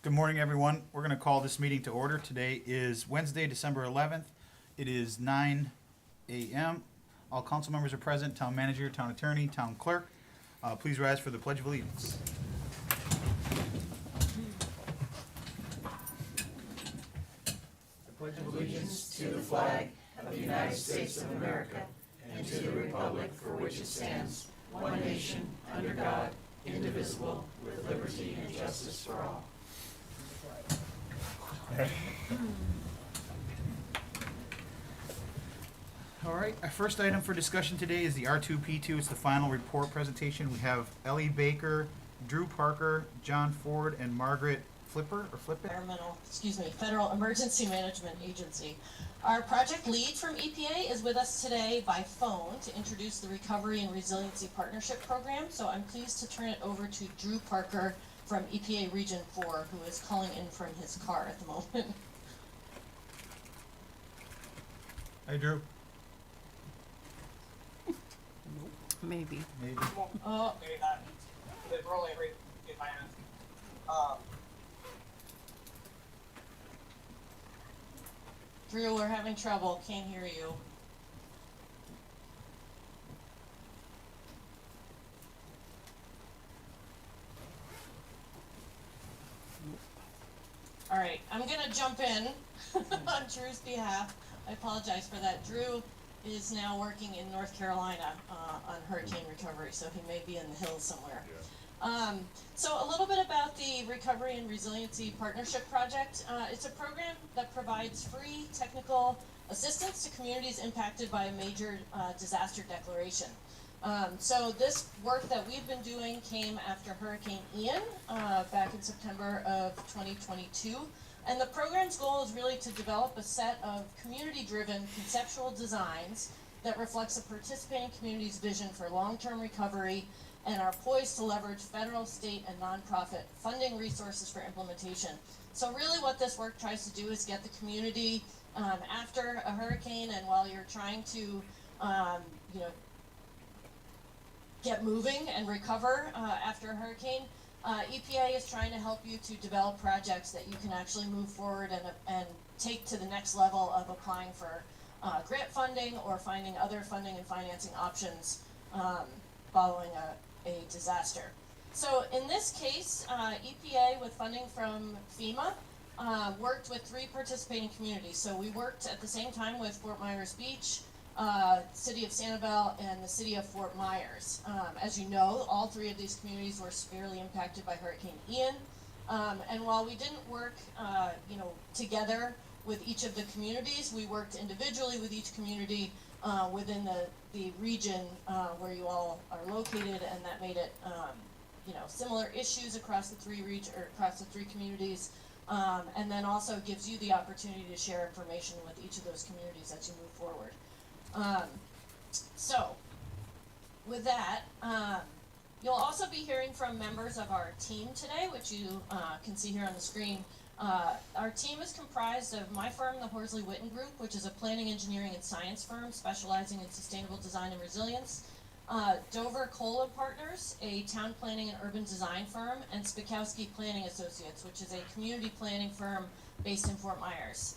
Good morning, everyone. We're going to call this meeting to order. Today is Wednesday, December 11th. It is 9 a.m. All council members are present, town manager, town attorney, town clerk. Please rise for the Pledge of Allegiance. Allegiance to the flag of the United States of America and to the republic for which it stands, one nation, under God, indivisible, with liberty and justice for all. All right, our first item for discussion today is the R2P2. It's the final report presentation. We have Ellie Baker, Drew Parker, John Ford, and Margaret Flippin. Federal Emergency Management Agency. Our project lead from EPA is with us today by phone to introduce the Recovery and Resiliency Partnership Program. So I'm pleased to turn it over to Drew Parker from EPA Region 4, who is calling in from his car at the moment. Hey, Drew. Maybe. Maybe. Oh, Maybe not. It's rolling right in my hand. Drew, we're having trouble. Can't hear you. All right, I'm gonna jump in on Drew's behalf. I apologize for that. Drew is now working in North Carolina on hurricane recovery, so he may be in the hills somewhere. So a little bit about the Recovery and Resiliency Partnership Project. It's a program that provides free technical assistance to communities impacted by a major disaster declaration. So this work that we've been doing came after Hurricane Ian back in September of 2022. And the program's goal is really to develop a set of community-driven conceptual designs that reflects a participating community's vision for long-term recovery and are poised to leverage federal, state, and nonprofit funding resources for implementation. So really what this work tries to do is get the community after a hurricane, and while you're trying to get moving and recover after a hurricane, EPA is trying to help you to develop projects that you can actually move forward and take to the next level of applying for grant funding or finding other funding and financing options following a disaster. So in this case, EPA, with funding from FEMA, worked with 3 participating communities. So we worked at the same time with Fort Myers Beach, City of Sanibel, and the City of Fort Myers. As you know, all 3 of these communities were severely impacted by Hurricane Ian. And while we didn't work together with each of the communities, we worked individually with each community within the region where you all are located, and that made it similar issues across the 3 communities, and then also gives you the opportunity to share information with each of those communities as you move forward. So with that, you'll also be hearing from members of our team today, which you can see here on the screen. Our team is comprised of my firm, the Horsley Witten Group, which is a planning, engineering, and science firm specializing in sustainable design and resilience. Dover Cole & Partners, a town planning and urban design firm, and Spikowski Planning Associates, which is a community planning firm based in Fort Myers.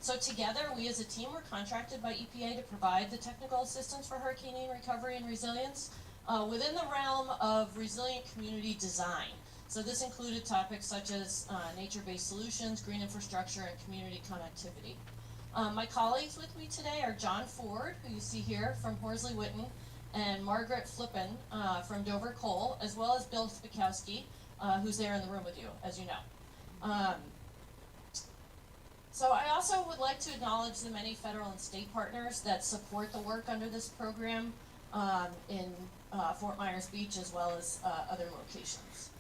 So together, we as a team were contracted by EPA to provide the technical assistance for hurricane recovery and resilience within the realm of resilient community design. So this included topics such as nature-based solutions, green infrastructure, and community connectivity. My colleagues with me today are John Ford, who you see here from Horsley Witten, and Margaret Flippin from Dover Cole, as well as Bill Spikowski, who's there in the room with you, as you know. So I also would like to acknowledge the many federal and state partners that support the work under this program in Fort Myers Beach, as well as other locations.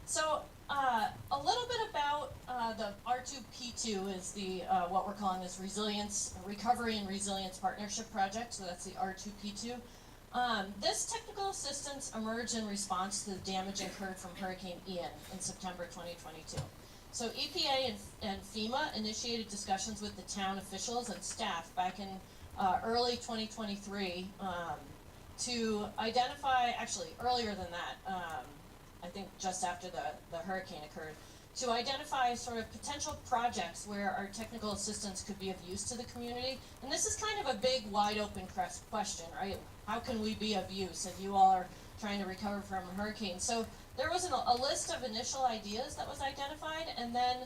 So a little bit about the R2P2 is the what we're calling this Recovery and Resilience Partnership Project. So that's the R2P2. This technical assistance emerged in response to the damage incurred from Hurricane Ian in September 2022. So EPA and FEMA initiated discussions with the town officials and staff back in early 2023 to identify, actually earlier than that, I think just after the hurricane occurred, to identify sort of potential projects where our technical assistance could be of use to the community. And this is kind of a big, wide open question, right? How can we be of use? And you all are trying to recover from a hurricane. So there was a list of initial ideas that was identified, and then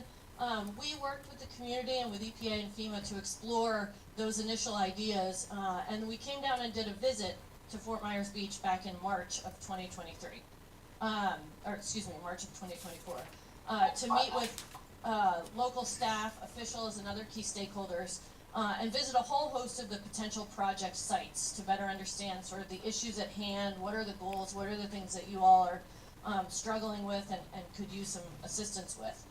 we worked with the community and with EPA and FEMA to explore those initial ideas, and we came down and did a visit to Fort Myers Beach back in March of 2023, March of 2024, to meet with local staff, officials, and other key stakeholders, and visit a whole host of the potential project sites to better understand sort of the issues at hand, what are the goals, what are the things that you all are struggling with and could use some assistance with.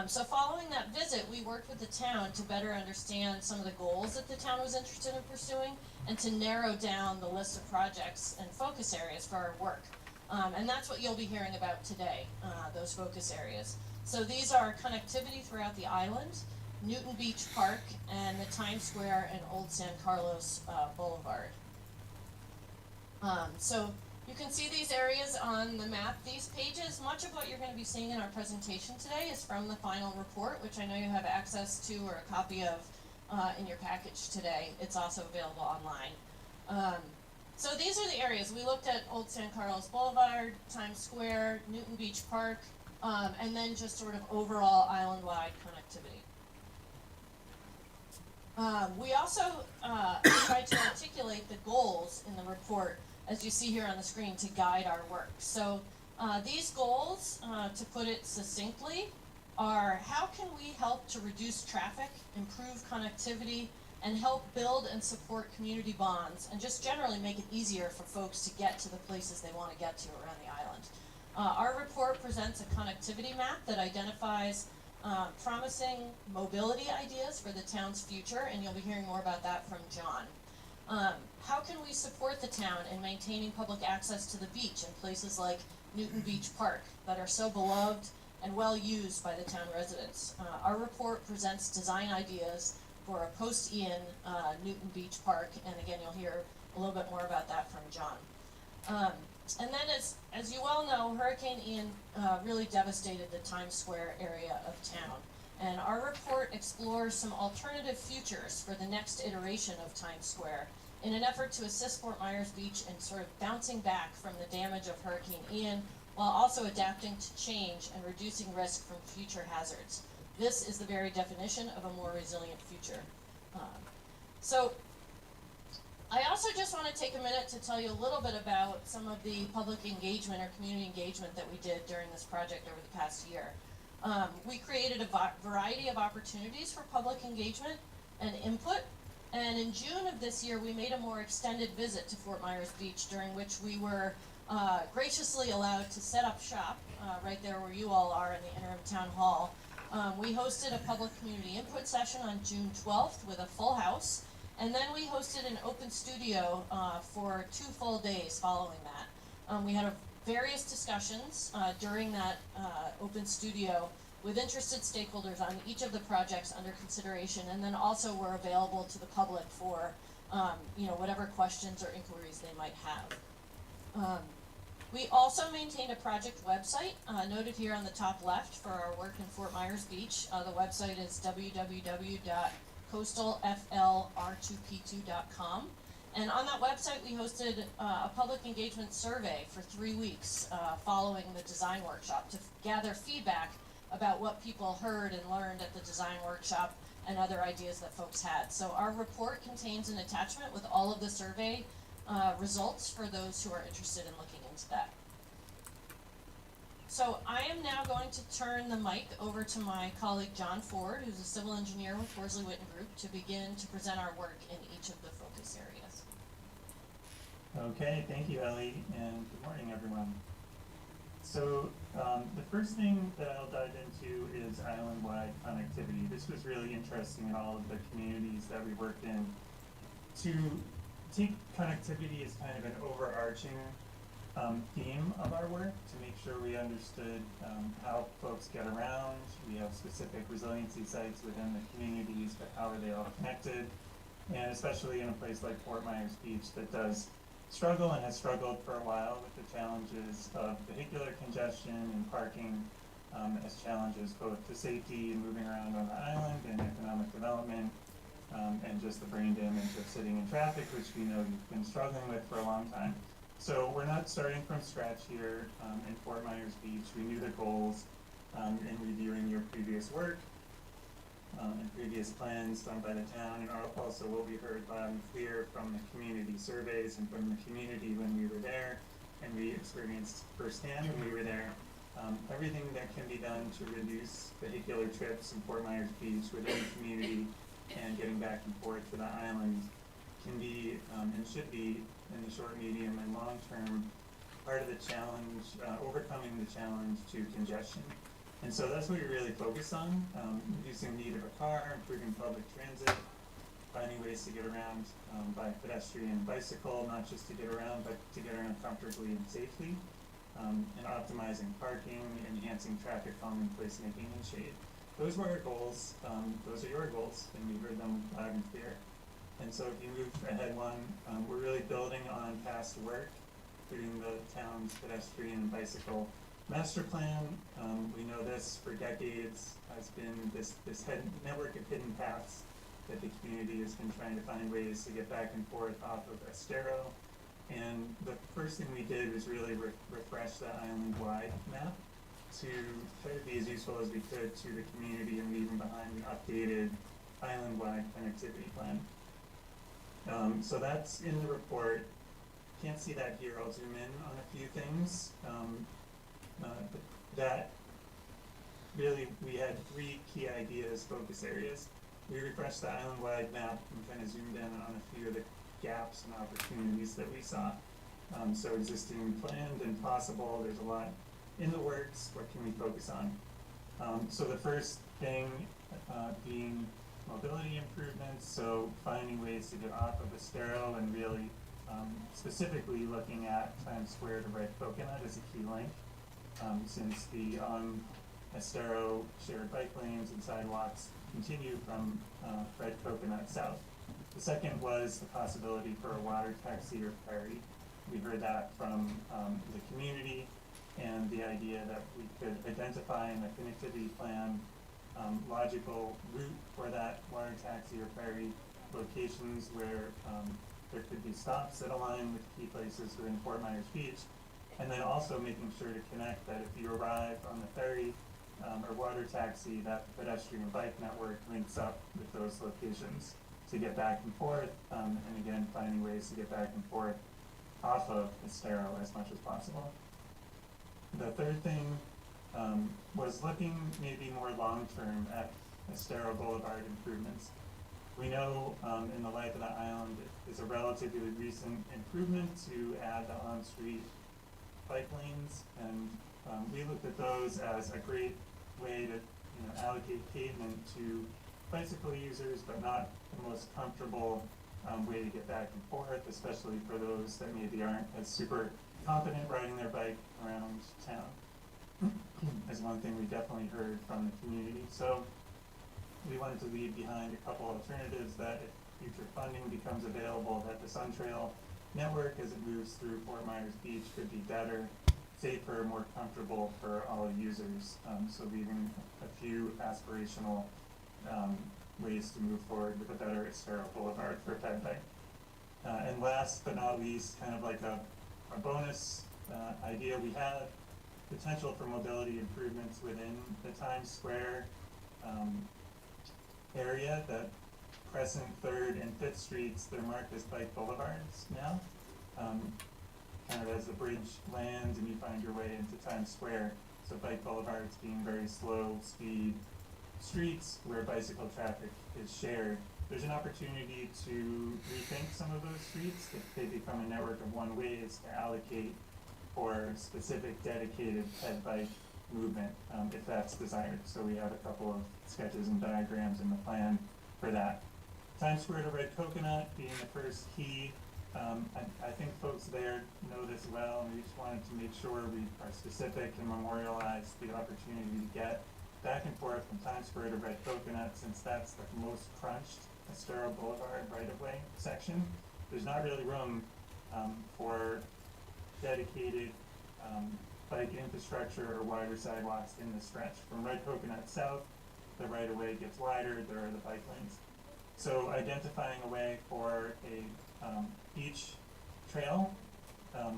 So following that visit, we worked with the town to better understand some of the goals that the town was interested in pursuing and to narrow down the list of projects and focus areas for our work. And that's what you'll be hearing about today, those focus areas. So these are connectivity throughout the island, Newton Beach Park, and the Times Square and Old San Carlos Boulevard. So you can see these areas on the map. These pages, much of what you're going to be seeing in our presentation today is from the final report, which I know you have access to or a copy of in your package today. It's also available online. So these are the areas. We looked at Old San Carlos Boulevard, Times Square, Newton Beach Park, and then just sort of overall island-wide connectivity. We also tried to articulate the goals in the report, as you see here on the screen, to guide our work. So these goals, to put it succinctly, are how can we help to reduce traffic, improve connectivity, and help build and support community bonds, and just generally make it easier for folks to get to the places they want to get to around the island. Our report presents a connectivity map that identifies promising mobility ideas for the town's future, and you'll be hearing more about that from John. How can we support the town in maintaining public access to the beach in places like Newton Beach Park that are so beloved and well used by the town residents? Our report presents design ideas for a post-Ian Newton Beach Park, and again, you'll hear a little bit more about that from John. And then as you well know, Hurricane Ian really devastated the Times Square area of town. And our report explores some alternative futures for the next iteration of Times Square in an effort to assist Fort Myers Beach in sort of bouncing back from the damage of Hurricane Ian, while also adapting to change and reducing risk from future hazards. This is the very definition of a more resilient future. So I also just want to take a minute to tell you a little bit about some of the public engagement or community engagement that we did during this project over the past year. We created a variety of opportunities for public engagement and input, and in June of this year we made a more extended visit to Fort Myers Beach, during which we were graciously allowed to set up shop right there where you all are in the interim town hall. We hosted a public community input session on June 12th with a full house, and then we hosted an open studio for 2 full days following that. We had various discussions during that open studio with interested stakeholders on each of the projects under consideration, and then also were available to the public for whatever questions or inquiries they might have. We also maintained a project website noted here on the top left for our work in Fort Myers Beach. The website is www.coastalflr2p2.com. And on that website, we hosted a public engagement survey for 3 weeks following the design workshop to gather feedback about what people heard and learned at the design workshop and other ideas that folks had. So our report contains an attachment with all of the survey results for those who are interested in looking into that. So I am now going to turn the mic over to my colleague John Ford, who's a civil engineer with Worsley Witten Group, to begin to present our work in each of the focus areas. Okay, thank you, Ellie, and good morning, everyone. So the first thing that I'll dive into is island-wide connectivity. This was really interesting in all of the communities that we worked in. To take connectivity as kind of an overarching theme of our work, to make sure we understood how folks get around. We have specific resiliency sites within the communities, but how are they all connected? And especially in a place like Fort Myers Beach that does struggle and has struggled for a while with the challenges of vehicular congestion and parking as challenges both to safety and moving around on the island and economic development, and just the brain damage of sitting in traffic, which we know you've been struggling with for a long time. So we're not starting from scratch here in Fort Myers Beach. We knew the goals in reviewing your previous work and previous plans done by the town, and also what we heard loud and clear from the community surveys and from the community when we were there, and we experienced firsthand when we were there. Everything that can be done to reduce vehicular trips in Fort Myers Beach within the community and getting back and forth to the island can be and should be in the short, medium, and long term part of the challenge, overcoming the challenge to congestion. And so that's what we really focus on, reducing the need of a car, improving public transit, finding ways to get around by pedestrian and bicycle, not just to get around, but to get around comfortably and safely, and optimizing parking, enhancing traffic calming, placemaking, and shade. Those were our goals, those are your goals, and we heard them loud and clear. And so if you move ahead one, we're really building on past work, including the town's pedestrian and bicycle master plan. We know this for decades has been this network of hidden paths that the community has been trying to find ways to get back and forth off of Estero. And the first thing we did was really refresh the island-wide map to try to be as useful as we could to the community and leaving behind an updated island-wide connectivity plan. So that's in the report. Can't see that here. I'll zoom in on a few things. That really, we had three key ideas, focus areas. We refreshed the island-wide map and kind of zoomed in on a few of the gaps and opportunities that we saw. So existing, planned, and possible. There's a lot in the works. What can we focus on? So the first thing being mobility improvements. So finding ways to get off of Estero and really specifically looking at Times Square to Red Coconut as a key link. Since the Estero shared bike lanes and sidewalks continue from Red Coconut south. The second was the possibility for a water taxi or ferry. We heard that from the community, and the idea that we could identify in the connectivity plan logical route for that water taxi or ferry, locations where there could be stops that align with key places within Fort Myers Beach. And then also making sure to connect that if you arrive on the ferry or water taxi, that pedestrian bike network links up with those locations to get back and forth, and again, finding ways to get back and forth off of Estero as much as possible. The third thing was looking maybe more long-term at Estero Boulevard improvements. We know in the life of the island is a relatively recent improvement to add the on-street bike lanes, and we looked at those as a great way to allocate pavement to bicycle users, but not the most comfortable way to get back and forth, especially for those that maybe aren't as super confident riding their bike around town. Is one thing we definitely heard from the community. So we wanted to leave behind a couple alternatives that if future funding becomes available, that the SunTrail network as it moves through Fort Myers Beach could be better, safer, more comfortable for all users. So leaving a few aspirational ways to move forward with a better Estero Boulevard for Fed Bike. And last but not least, kind of like a bonus idea, we have potential for mobility improvements within the Times Square area. That Crescent, 3rd, and 5th Streets, they're marked as bike boulevards now. Kind of as the bridge lands and you find your way into Times Square. So bike boulevards being very slow speed streets where bicycle traffic is shared. There's an opportunity to rethink some of those streets if they become a network of one-ways to allocate for specific dedicated ped bike movement, if that's desired. So we have a couple of sketches and diagrams in the plan for that. Times Square to Red Coconut being the first key. I think folks there know this well, and we just wanted to make sure we are specific and memorialize the opportunity to get back and forth from Times Square to Red Coconut, since that's the most crunched Estero Boulevard right-of-way section. There's not really room for dedicated bike infrastructure or wider sidewalks in the stretch. From Red Coconut South, the right of way gets wider, there are the bike lanes. So identifying a way for a beach trail,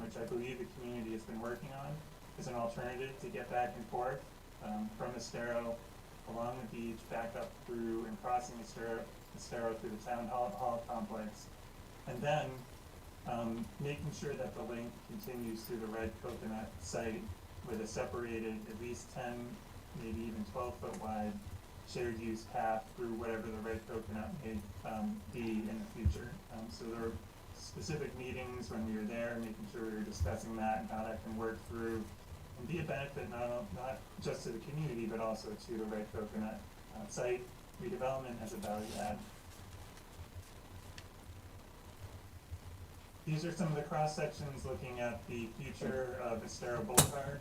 which I believe the community has been working on, is an alternative to get back and forth from Estero along the beach, back up through and crossing Estero through the town hall complex, and then making sure that the link continues through the Red Coconut site with a separated at least 10, maybe even 12-foot wide shared use path through whatever the Red Coconut may be in the future. So there were specific meetings when we were there, making sure we were discussing that and how that can work through and be a benefit not just to the community, but also to the Red Coconut site redevelopment as a value add. These are some of the cross sections looking at the future of Estero Boulevard.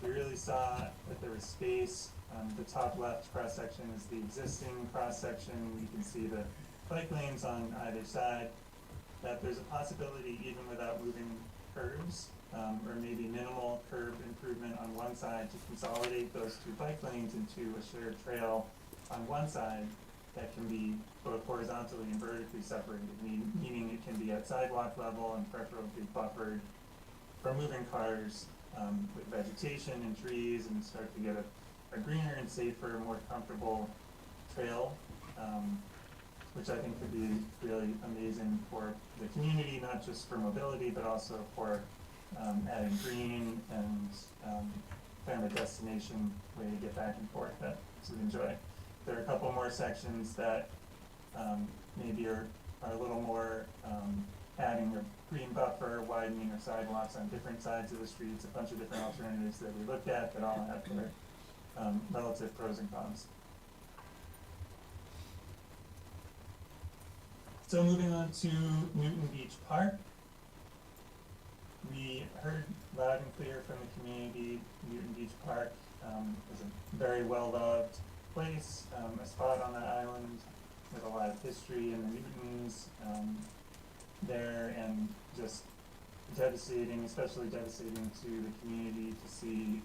We really saw that there was space. The top left cross section is the existing cross section. You can see the bike lanes on either side. That there's a possibility, even without moving curbs, or maybe minimal curb improvement on one side, to consolidate those two bike lanes into a shared trail on one side that can be both horizontally and vertically separated, meaning it can be at sidewalk level and preferably buffered from moving cars with vegetation and trees, and start to get a greener and safer, more comfortable trail, which I think could be really amazing for the community, not just for mobility, but also for adding green and kind of a destination way to get back and forth that we enjoy. There are a couple more sections that maybe are a little more adding a green buffer, widening our sidewalks on different sides of the streets, a bunch of different alternatives that we looked at that all have their relative pros and cons. So moving on to Newton Beach Park. We heard loud and clear from the community, Newton Beach Park is a very well-loved place, a spot on the island with a lot of history in the Newtons there, and just devastating, especially devastating to the community to see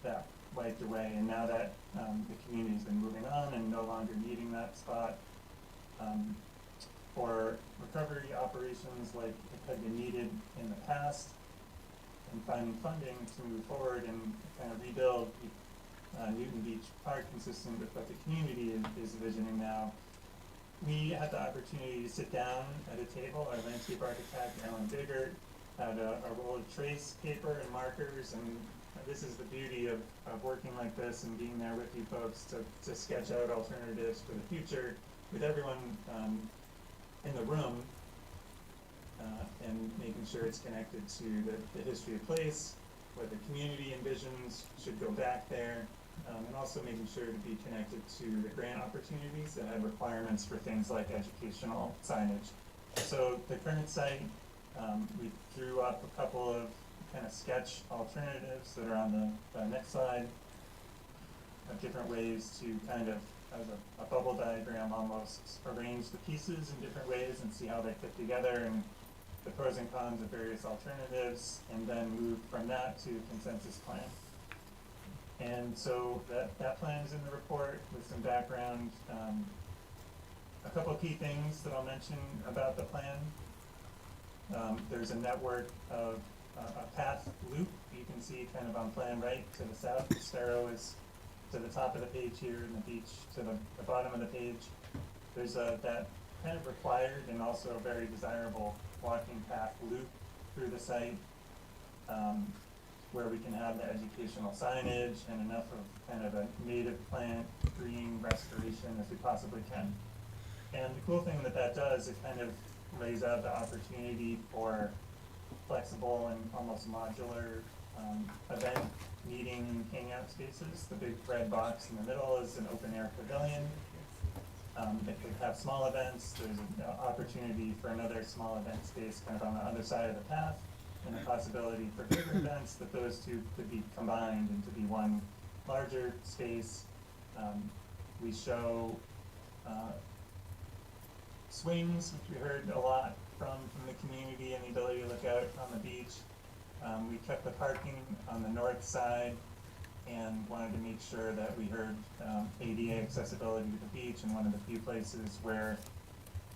that wiped away. And now that the community's been moving on and no longer needing that spot, for recovery operations like it had been needed in the past, and finding funding to move forward and kind of rebuild Newton Beach Park consistent with what the community is envisioning now. We had the opportunity to sit down at a table. Our landscape architect, Alan Biggert, had a roll of trace paper and markers, and this is the beauty of working like this and being there with you folks to sketch out alternatives for the future with everyone in the room, and making sure it's connected to the history of place, what the community envisions should go back there, and also making sure to be connected to the grant opportunities that have requirements for things like educational signage. So the current site, we drew up a couple of kind of sketch alternatives that are on the next slide, of different ways to kind of, as a bubble diagram almost, arrange the pieces in different ways and see how they fit together, and the pros and cons of various alternatives, and then move from that to a consensus plan. And so that plan is in the report with some background. A couple of key things that I'll mention about the plan. There's a network of a path loop you can see kind of on plan right to the south. Estero is to the top of the page here, and the beach to the bottom of the page. There's that kind of required and also a very desirable walking path loop through the site, where we can have the educational signage and enough of kind of a native plant green restoration as we possibly can. And the cool thing that does, it kind of lays out the opportunity for flexible and almost modular event meeting and hangout spaces. The big red box in the middle is an open air pavilion. It could have small events. There's an opportunity for another small event space kind of on the other side of the path, and a possibility for bigger events that those two could be combined into be one larger space. We show swings, which we heard a lot from the community and the ability to look out on the beach. We kept the parking on the north side and wanted to make sure that we heard ADA accessibility to the beach, and one of the few places where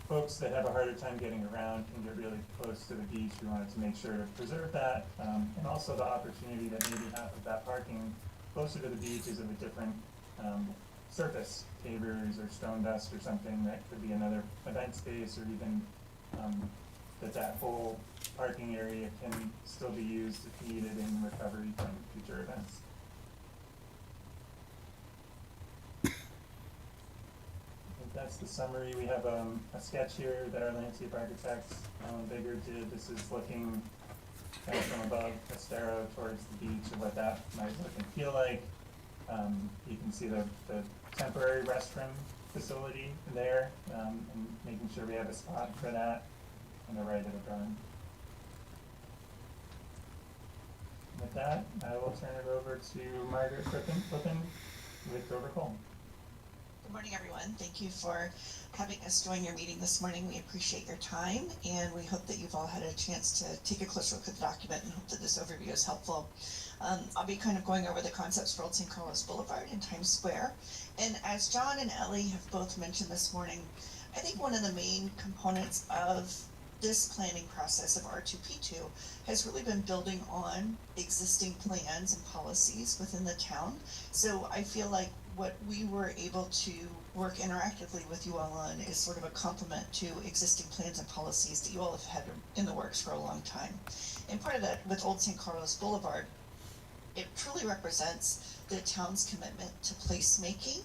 folks that have a harder time getting around can get really close to the beach. We wanted to make sure to preserve that, and also the opportunity that maybe half of that parking closer to the beach is of a different surface, pavers or stone dust or something. That could be another event space, or even that whole parking area can still be used if needed in recovery from future events. I think that's the summary. We have a sketch here that our landscape architect, Alan Bigger, did. This is looking kind of from above Estero towards the beach of what that might look and feel like. You can see the temporary restroom facility there, and making sure we have a spot for that on the right of the drawing. With that, I will turn it over to Margaret Flippen with Dover Cole. Good morning, everyone. Thank you for having us join your meeting this morning. We appreciate your time, and we hope that you've all had a chance to take a closer look at the document, and hope that this overview is helpful. I'll be kind of going over the concepts for Old St. Carlos Boulevard and Times Square. And as John and Ellie have both mentioned this morning, I think one of the main components of this planning process of R2P2 has really been building on existing plans and policies within the town. So I feel like what we were able to work interactively with you all on is sort of a complement to existing plans and policies that you all have had in the works for a long time. And part of that with Old St. Carlos Boulevard, it truly represents the town's commitment to placemaking.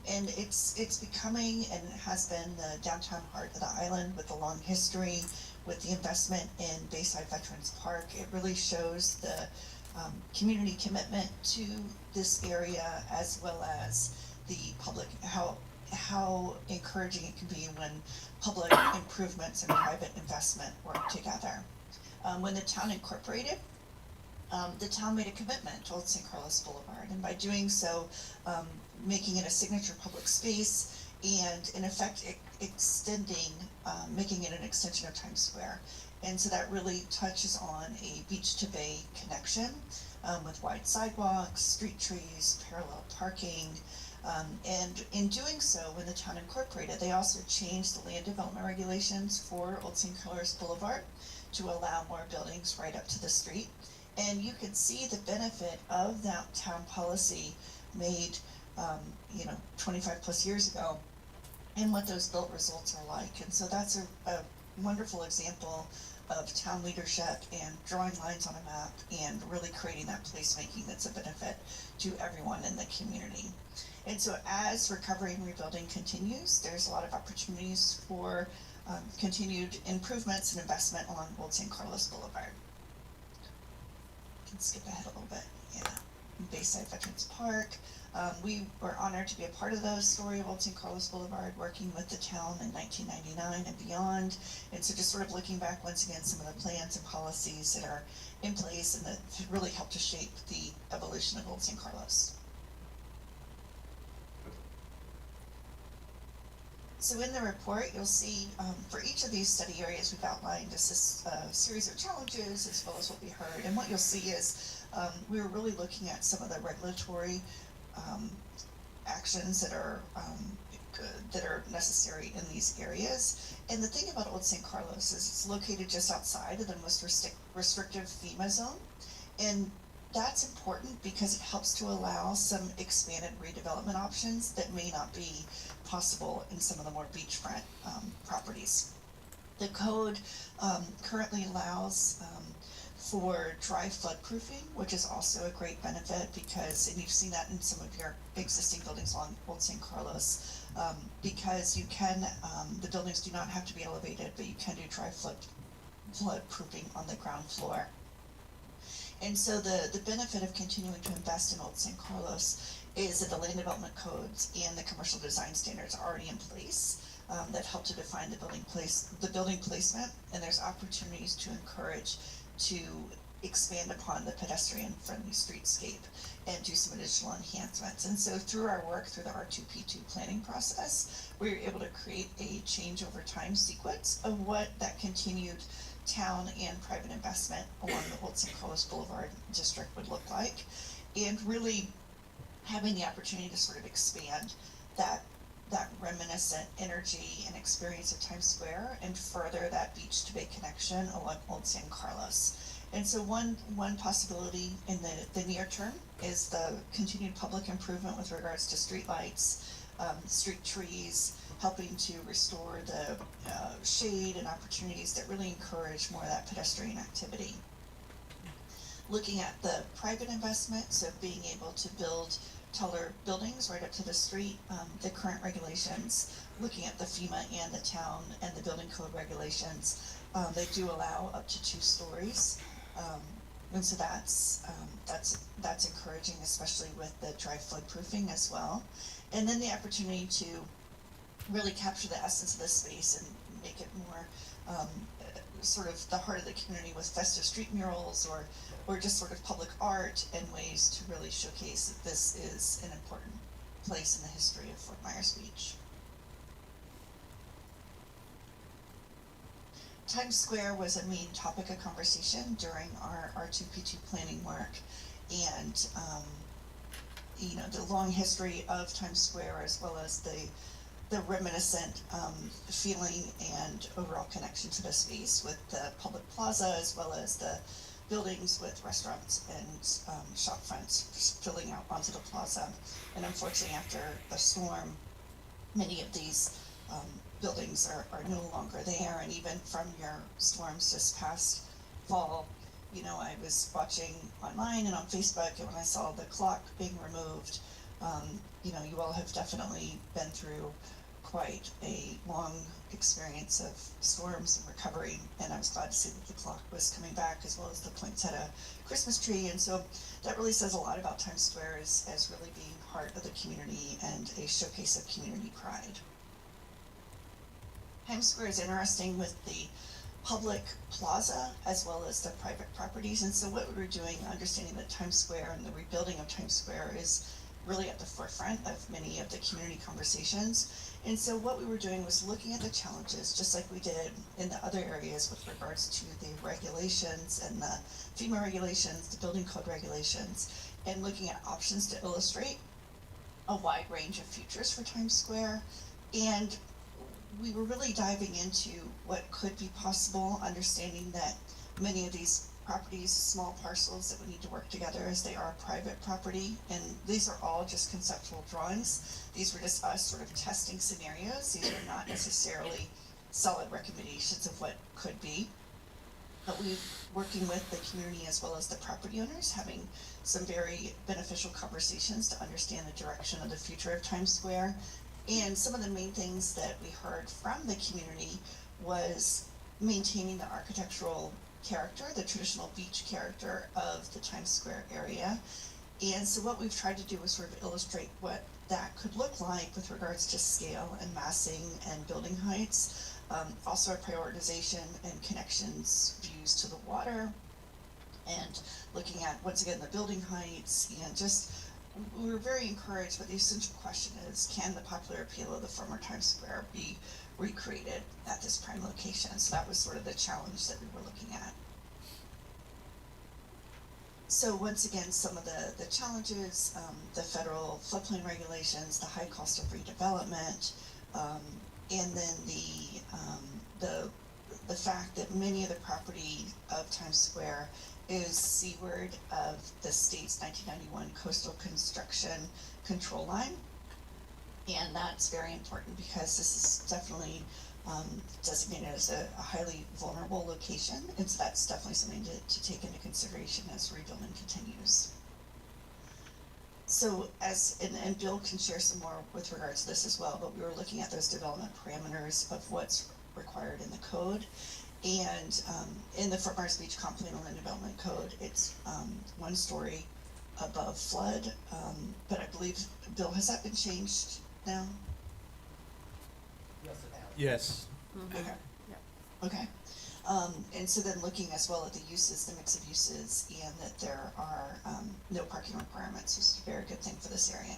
And it's becoming and has been the downtown heart of the island with a long history, with the investment in Bayside Veterans Park. It really shows the community commitment to this area, as well as the public, how encouraging it can be when public improvements and private investment work together. When the town incorporated, the town made a commitment to Old St. Carlos Boulevard, and by doing so, making it a signature public space, and in effect extending, making it an extension of Times Square. And so that really touches on a beach to bay connection, with wide sidewalks, street trees, parallel parking. And in doing so, when the town incorporated, they also changed the land development regulations for Old St. Carlos Boulevard to allow more buildings right up to the street. And you can see the benefit of that town policy made, 25 plus years ago, and what those built results are like. And so that's a wonderful example of town leadership and drawing lines on a map and really creating that placemaking that's a benefit to everyone in the community. And so as recovery and rebuilding continues, there's a lot of opportunities for continued improvements and investment along Old St. Carlos Boulevard. Can skip ahead a little bit, yeah. Bayside Veterans Park. We were honored to be a part of the story of Old St. Carlos Boulevard, working with the town in 1999 and beyond. And so just sort of looking back once again, some of the plans and policies that are in place and that really helped to shape the evolution of Old St. Carlos. So in the report, you'll see for each of these study areas, we've outlined a series of challenges as well as what we heard. And what you'll see is we were really looking at some of the regulatory actions that are necessary in these areas. And the thing about Old St. Carlos is it's located just outside of the most restrictive FEMA zone. And that's important because it helps to allow some expanded redevelopment options that may not be possible in some of the more beachfront properties. The code currently allows for dry flood proofing, which is also a great benefit because, and you've seen that in some of your existing buildings along Old St. Carlos, because you can, the buildings do not have to be elevated, but you can do dry flood proofing on the ground floor. And so the benefit of continuing to invest in Old St. Carlos is that the land development codes and the commercial design standards are already in place that help to define the building placement, and there's opportunities to encourage to expand upon the pedestrian-friendly streetscape and do some additional enhancements. And so through our work through the R2P2 planning process, we were able to create a change over time sequence of what that continued town and private investment along the Olson Carlos Boulevard district would look like, and really having the opportunity to sort of expand that reminiscent energy and experience of Times Square and further that beach to bay connection along Old San Carlos. And so one possibility in the near term is the continued public improvement with regards to street lights, street trees, helping to restore the shade and opportunities that really encourage more of that pedestrian activity. Looking at the private investment, so being able to build taller buildings right up to the street, the current regulations, looking at the FEMA and the town and the building code regulations, they do allow up to 2 stories. And so that's encouraging, especially with the dry flood proofing as well. And then the opportunity to really capture the essence of the space and make it more sort of the heart of the community with festive street murals or just sort of public art and ways to really showcase that this is an important place in the history of Fort Myers Beach. Times Square was a main topic of conversation during our R2P2 planning work, and you know, the long history of Times Square as well as the reminiscent feeling and overall connection to the space with the public plaza as well as the buildings with restaurants and shop fronts filling out onto the plaza. And unfortunately, after the storm, many of these buildings are no longer there. And even from your storms this past fall, you know, I was watching online and on Facebook, and when I saw the clock being removed, you know, you all have definitely been through quite a long experience of storms and recovery, and I was glad to see that the clock was coming back as well as the poinsettia Christmas tree. And so that really says a lot about Times Square as really being part of the community and a showcase of community pride. Times Square is interesting with the public plaza as well as the private properties, and so what we were doing, understanding that Times Square and the rebuilding of Times Square is really at the forefront of many of the community conversations. And so what we were doing was looking at the challenges, just like we did in the other areas with regards to the regulations and the FEMA regulations, the building code regulations, and looking at options to illustrate a wide range of futures for Times Square. And we were really diving into what could be possible, understanding that many of these properties, small parcels that would need to work together as they are private property, and these are all just conceptual drawings. These were just us sort of testing scenarios. These are not necessarily solid recommendations of what could be, but we're working with the community as well as the property owners, having some very beneficial conversations to understand the direction of the future of Times Square. And some of the main things that we heard from the community was maintaining the architectural character, the traditional beach character of the Times Square area. And so what we've tried to do is sort of illustrate what that could look like with regards to scale and massing and building heights. Also our prioritization and connections, views to the water, and looking at, once again, the building heights, and just, we were very encouraged, but the essential question is, can the popular appeal of the former Times Square be recreated at this prime location? So that was sort of the challenge that we were looking at. So once again, some of the challenges, the federal floodplain regulations, the high cost of redevelopment, and then the fact that many of the property of Times Square is seaward of the state's 1991 coastal construction control line. And that's very important because this is definitely designated as a highly vulnerable location, and so that's definitely something to take into consideration as rebuilding continues. So and Bill can share some more with regards to this as well, but we were looking at those development parameters of what's required in the code. And in the Fort Myers Beach Comp Plan Land Development Code, it's 1 story above flood, but I believe, Bill, has that been changed now? Yes. Mm-hmm. Okay. Yep. Okay. And so then looking as well at the uses, the mix of uses, and that there are, no parking requirements, which is a very good thing for this area.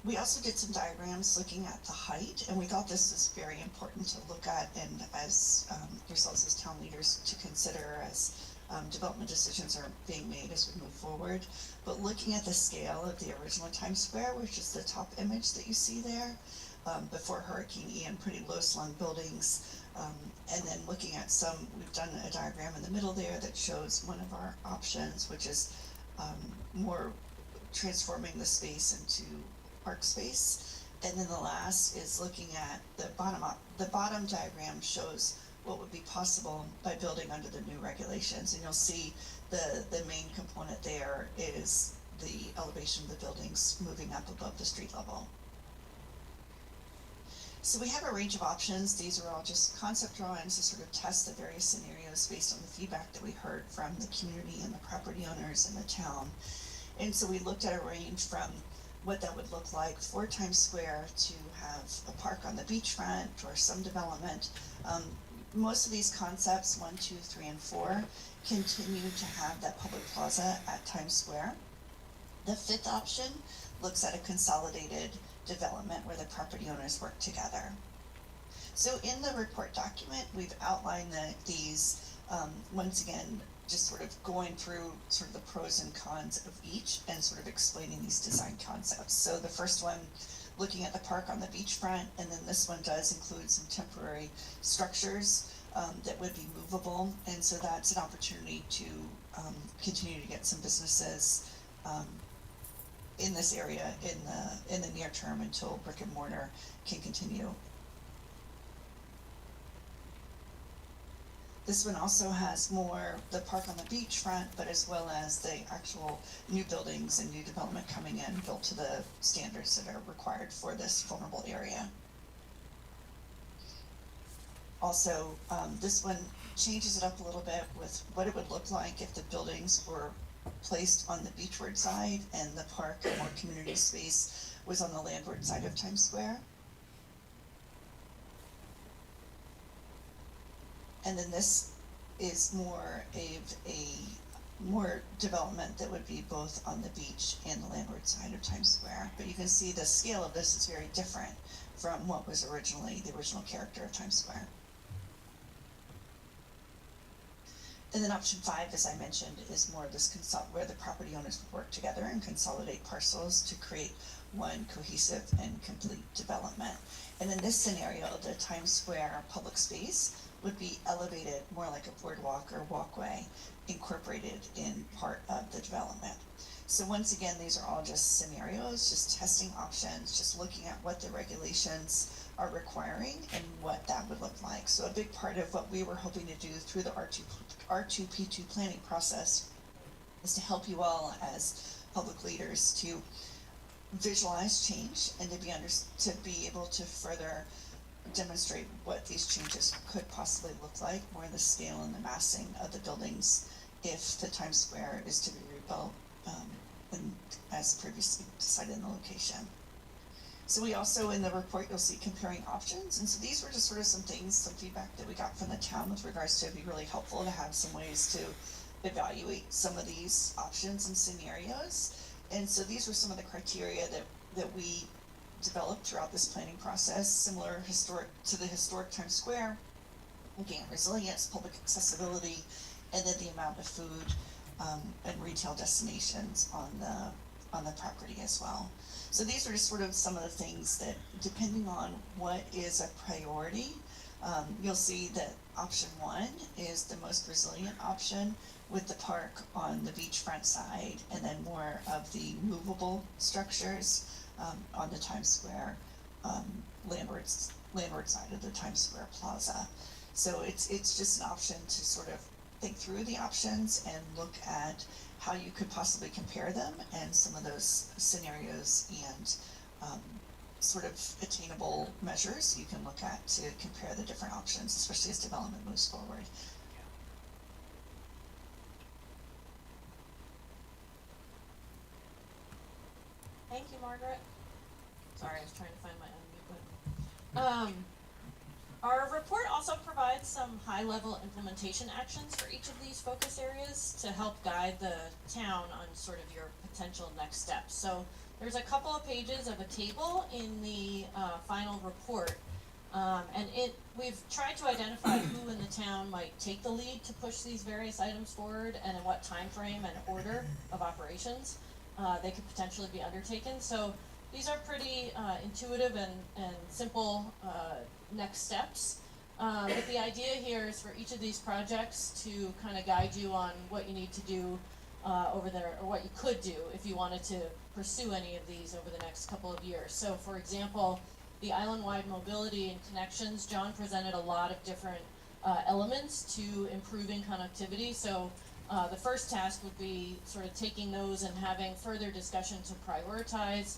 We also did some diagrams looking at the height, and we thought this was very important to look at and as, yourselves as town leaders to consider as development decisions are being made as we move forward. But looking at the scale of the original Times Square, which is the top image that you see there, before Hurricane Ian, pretty low slung buildings, and then looking at we've done a diagram in the middle there that shows one of our options, which is more transforming the space into park space. And then the last is looking at the bottom diagram shows what would be possible by building under the new regulations. And you'll see the main component there is the elevation of the buildings moving up above the street level. So we have a range of options. These are all just concept drawings to sort of test the various scenarios based on the feedback that we heard from the community and the property owners in the town. And so we looked at a range from what that would look like for Times Square to have a park on the beachfront or some development. Most of these concepts, 1, 2, 3, and 4, continue to have that public plaza at Times Square. The fifth option looks at a consolidated development where the property owners work together. So in the report document, we've outlined these, once again, just sort of going through sort of the pros and cons of each and sort of explaining these design concepts. So the first one, looking at the park on the beachfront, and then this one does include some temporary structures that would be movable, and so that's an opportunity to continue to get some businesses in this area in the near term until brick and mortar can continue. This one also has more the park on the beachfront, but as well as the actual new buildings and new development coming in built to the standards that are required for this vulnerable area. Also, this one changes it up a little bit with what it would look like if the buildings were placed on the beachward side and the park and more community space was on the landward side of Times Square. And then this is more development that would be both on the beach and the landward side of Times Square. But you can see the scale of this is very different from what was originally the original character of Times Square. And then option 5, as I mentioned, is more of this where the property owners would work together and consolidate parcels to create one cohesive and complete development. And in this scenario, the Times Square public space would be elevated more like a boardwalk or walkway incorporated in part of the development. So once again, these are all just scenarios, just testing options, just looking at what the regulations are requiring and what that would look like. So a big part of what we were hoping to do through the R2P2 planning process is to help you all as public leaders to visualize change and to be able to further demonstrate what these changes could possibly look like, more the scale and the massing of the buildings if the Times Square is to be rebuilt and as previously decided in the location. So we also, in the report, you'll see comparing options, and so these were just sort of some things, some feedback that we got from the town with regards to it'd be really helpful to have some ways to evaluate some of these options and scenarios. And so these were some of the criteria that we developed throughout this planning process, similar to the historic Times Square, looking at resilience, public accessibility, and then the amount of food and retail destinations on the property as well. So these are just sort of some of the things that, depending on what is a priority, you'll see that option 1 is the most resilient option with the park on the beachfront side, and then more of the movable structures on the Times Square landward side of the Times Square Plaza. So it's just an option to sort of think through the options and look at how you could possibly compare them and some of those scenarios and sort of attainable measures you can look at to compare the different options, especially as development moves forward. Thank you, Margaret. Sorry, I was trying to find my unmute button. Our report also provides some high-level implementation actions for each of these focus areas to help guide the town on sort of your potential next steps. So there's a couple of pages of a table in the final report, and we've tried to identify who in the town might take the lead to push these various items forward and in what time frame and order of operations they could potentially be undertaken. So these are pretty intuitive and simple next steps. But the idea here is for each of these projects to kind of guide you on what you need to do over there, or what you could do if you wanted to pursue any of these over the next couple of years. So for example, the island-wide mobility and connections, John presented a lot of different elements to improving connectivity. So the first task would be sort of taking those and having further discussion to prioritize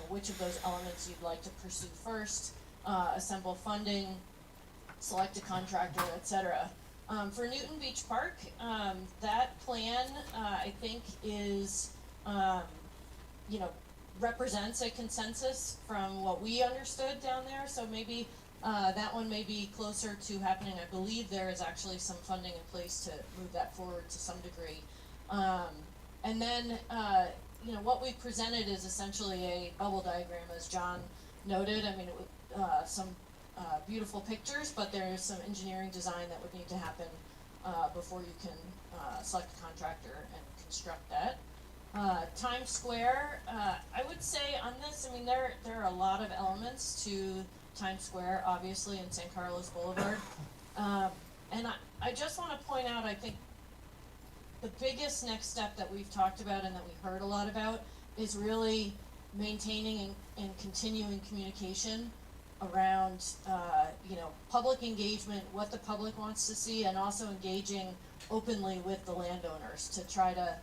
which of those elements you'd like to pursue first, assemble funding, select a contractor, etc. For Newton Beach Park, that plan, I think, is, represents a consensus from what we understood down there. So maybe that one may be closer to happening. I believe there is actually some funding in place to move that forward to some degree. And then, what we presented is essentially a bubble diagram, as John noted. I mean, some beautiful pictures, but there's some engineering design that would need to happen before you can select a contractor and construct that. Times Square, I would say on this, I mean, there are a lot of elements to Times Square, obviously, in San Carlos Boulevard. And I just want to point out, I think, the biggest next step that we've talked about and that we heard a lot about is really maintaining and continuing communication around, public engagement, what the public wants to see, and also engaging openly with the landowners to try to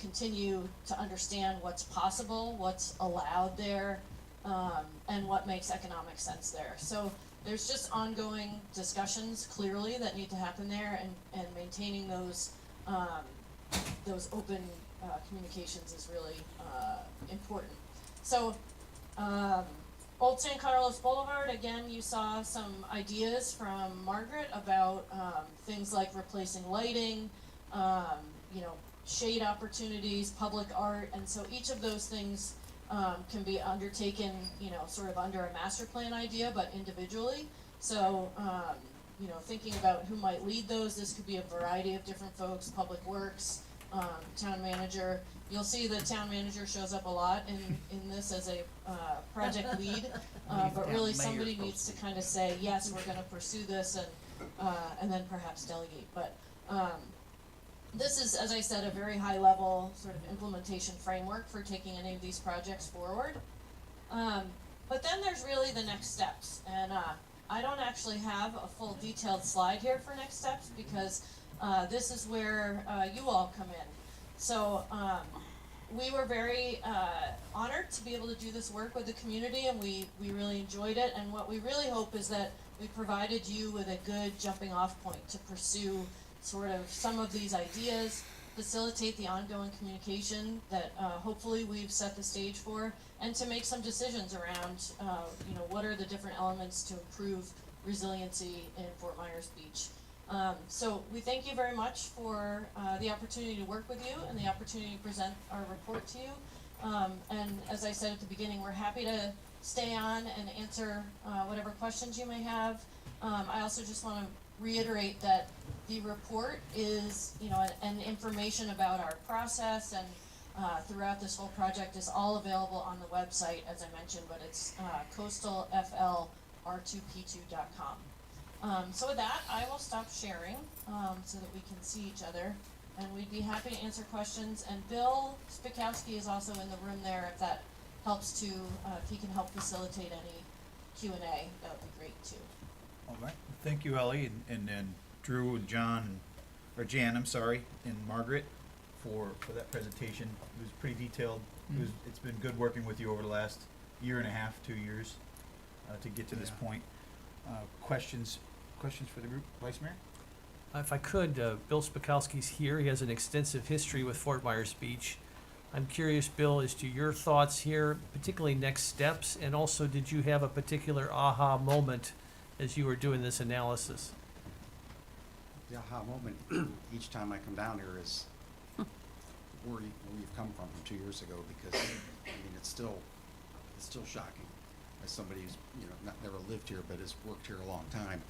continue to understand what's possible, what's allowed there, and what makes economic sense there. So there's just ongoing discussions clearly that need to happen there, and maintaining those open communications is really important. So Old San Carlos Boulevard, again, you saw some ideas from Margaret about things like replacing lighting, shade opportunities, public art, and so each of those things can be undertaken, sort of under a master plan idea, but individually. So, thinking about who might lead those, this could be a variety of different folks: Public Works, town manager. You'll see the town manager shows up a lot in this as a project lead, but really somebody needs to kind of say, yes, we're going to pursue this, and then perhaps delegate. But this is, as I said, a very high level sort of implementation framework for taking any of these projects forward. But then there's really the next steps, and I don't actually have a full detailed slide here for next steps because this is where you all come in. So we were very honored to be able to do this work with the community, and we really enjoyed it. And what we really hope is that we provided you with a good jumping off point to pursue sort of some of these ideas, facilitate the ongoing communication that hopefully we've set the stage for, and to make some decisions around what are the different elements to improve resiliency in Fort Myers Beach. So we thank you very much for the opportunity to work with you and the opportunity to present our report to you. And as I said at the beginning, we're happy to stay on and answer whatever questions you may have. I also just want to reiterate that the report is, and information about our process and throughout this whole project is all available on the website, as I mentioned, but it's coastalflr2p2.com. So with that, I will stop sharing so that we can see each other, and we'd be happy to answer questions. And Bill Spikowski is also in the room there if that helps to, if he can help facilitate any Q&A, that would be great too. All right, thank you, Ellie, and Drew and John, or Jan, I'm sorry, and Margaret for that presentation. It was pretty detailed. It's been good working with you over the last year and a half, 2 years, to get to this point. Questions for the group, Vice Mayor? If I could, Bill Spikowski's here. He has an extensive history with Fort Myers Beach. I'm curious, Bill, as to your thoughts here, particularly next steps, and also did you have a particular aha moment as you were doing this analysis? The aha moment each time I come down here is where you've come from 2 years ago, because I mean it's still shocking as somebody who's never lived here but has worked here a long time.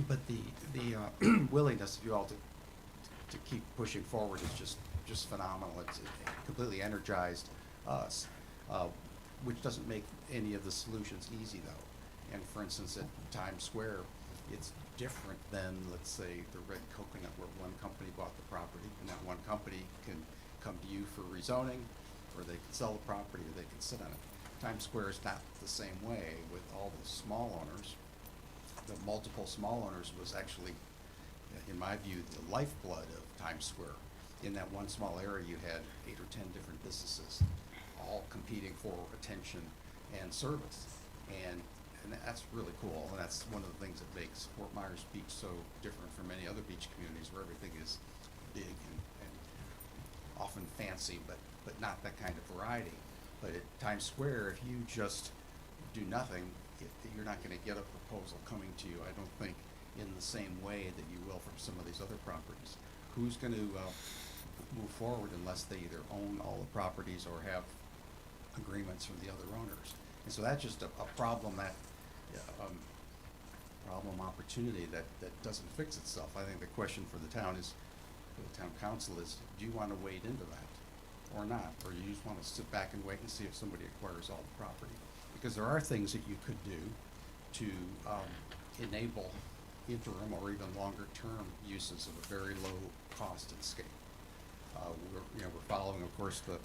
But the willingness of you all to keep pushing forward is just phenomenal. It completely energized us, which doesn't make any of the solutions easy though. And for instance, at Times Square, it's different than, let's say, the Red Coconut, where one company bought the property, and that one company can come to you for rezoning, or they can sell the property, or they can sit on it. Times Square is not the same way with all the small owners. The multiple small owners was actually, in my view, the lifeblood of Times Square. In that one small area, you had 8 or 10 different businesses, all competing for attention and service. And that's really cool, and that's one of the things that makes Fort Myers Beach so different from many other beach communities where everything is big and often fancy, but not that kind of variety. But at Times Square, if you just do nothing, you're not going to get a proposal coming to you, I don't think, in the same way that you will from some of these other properties. Who's going to move forward unless they either own all the properties or have agreements from the other owners? And so that's just a problem opportunity that doesn't fix itself. I think the question for the town is, for the town council is, do you want to wade into that or not? Or you just want to sit back and wait and see if somebody acquires all the property? Because there are things that you could do to enable interim or even longer term uses of a very low cost and scale. We're following, of course, the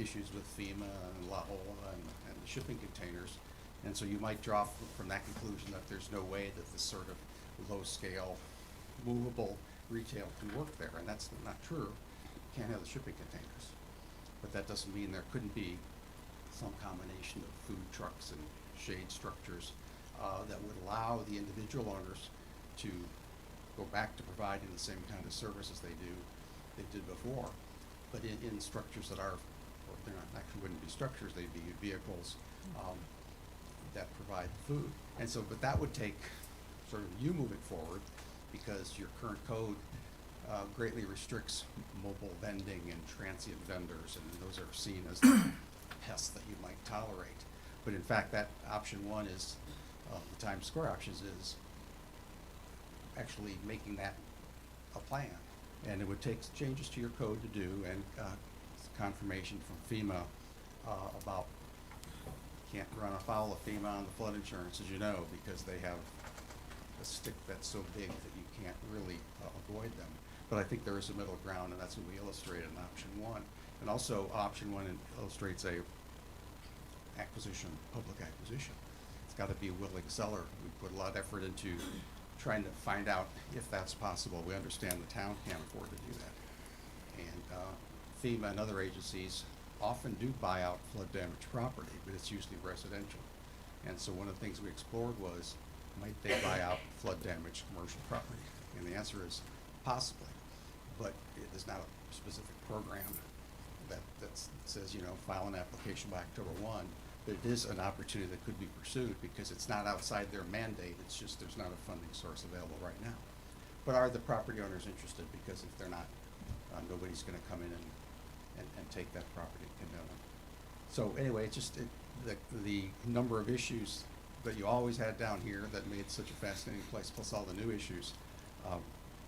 issues with FEMA and La Jolla and the shipping containers. And so you might draw from that conclusion that there's no way that this sort of low-scale, movable retail can work there, and that's not true. You can't have the shipping containers. But that doesn't mean there couldn't be some combination of food trucks and shade structures that would allow the individual owners to go back to providing the same kind of services they did before, but in structures that are, or they're not, actually wouldn't be structures, they'd be vehicles that provide food. And so, but that would take sort of you moving forward, because your current code greatly restricts mobile vending and transient vendors, and those are seen as the pests that you might tolerate. But in fact, that option one is, the Times Square options is actually making that a plan. And it would take changes to your code to do, and confirmation from FEMA about can't run afoul of FEMA on the flood insurance, as you know, because they have a stick that's so big that you can't really avoid them. But I think there is a middle ground, and that's what we illustrated in option one. And also option one illustrates a public acquisition. It's got to be a willing seller. We put a lot of effort into trying to find out if that's possible. We understand the town can't afford to do that. And FEMA and other agencies often do buy out flood damaged property, but it's usually residential. And so one of the things we explored was, might they buy out flood damaged commercial property? And the answer is possibly, but it is not a specific program that says, file an application by October 1. But it is an opportunity that could be pursued, because it's not outside their mandate. It's just there's not a funding source available right now. But are the property owners interested? Because if they're not, nobody's going to come in and take that property and condemn it. So anyway, it's just the number of issues that you always had down here that made such a fascinating place, plus all the new issues.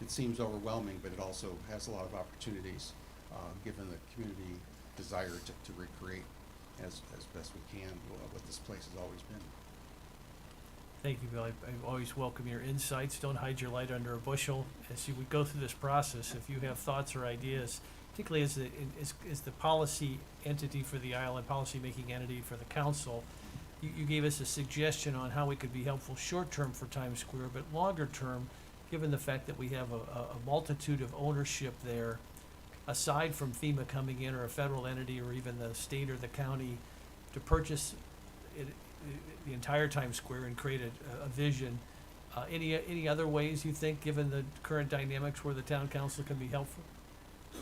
It seems overwhelming, but it also has a lot of opportunities, given the community desire to recreate as best we can what this place has always been. Thank you, Bill. I always welcome your insights. Don't hide your light under a bushel. As we go through this process, if you have thoughts or ideas, particularly as the policy entity for the island, policy-making entity for the council, you gave us a suggestion on how we could be helpful short-term for Times Square, but longer-term, given the fact that we have a multitude of ownership there, aside from FEMA coming in, or a federal entity, or even the state or the county, to purchase the entire Times Square and create a vision. Any other ways you think, given the current dynamics, where the town council can be helpful?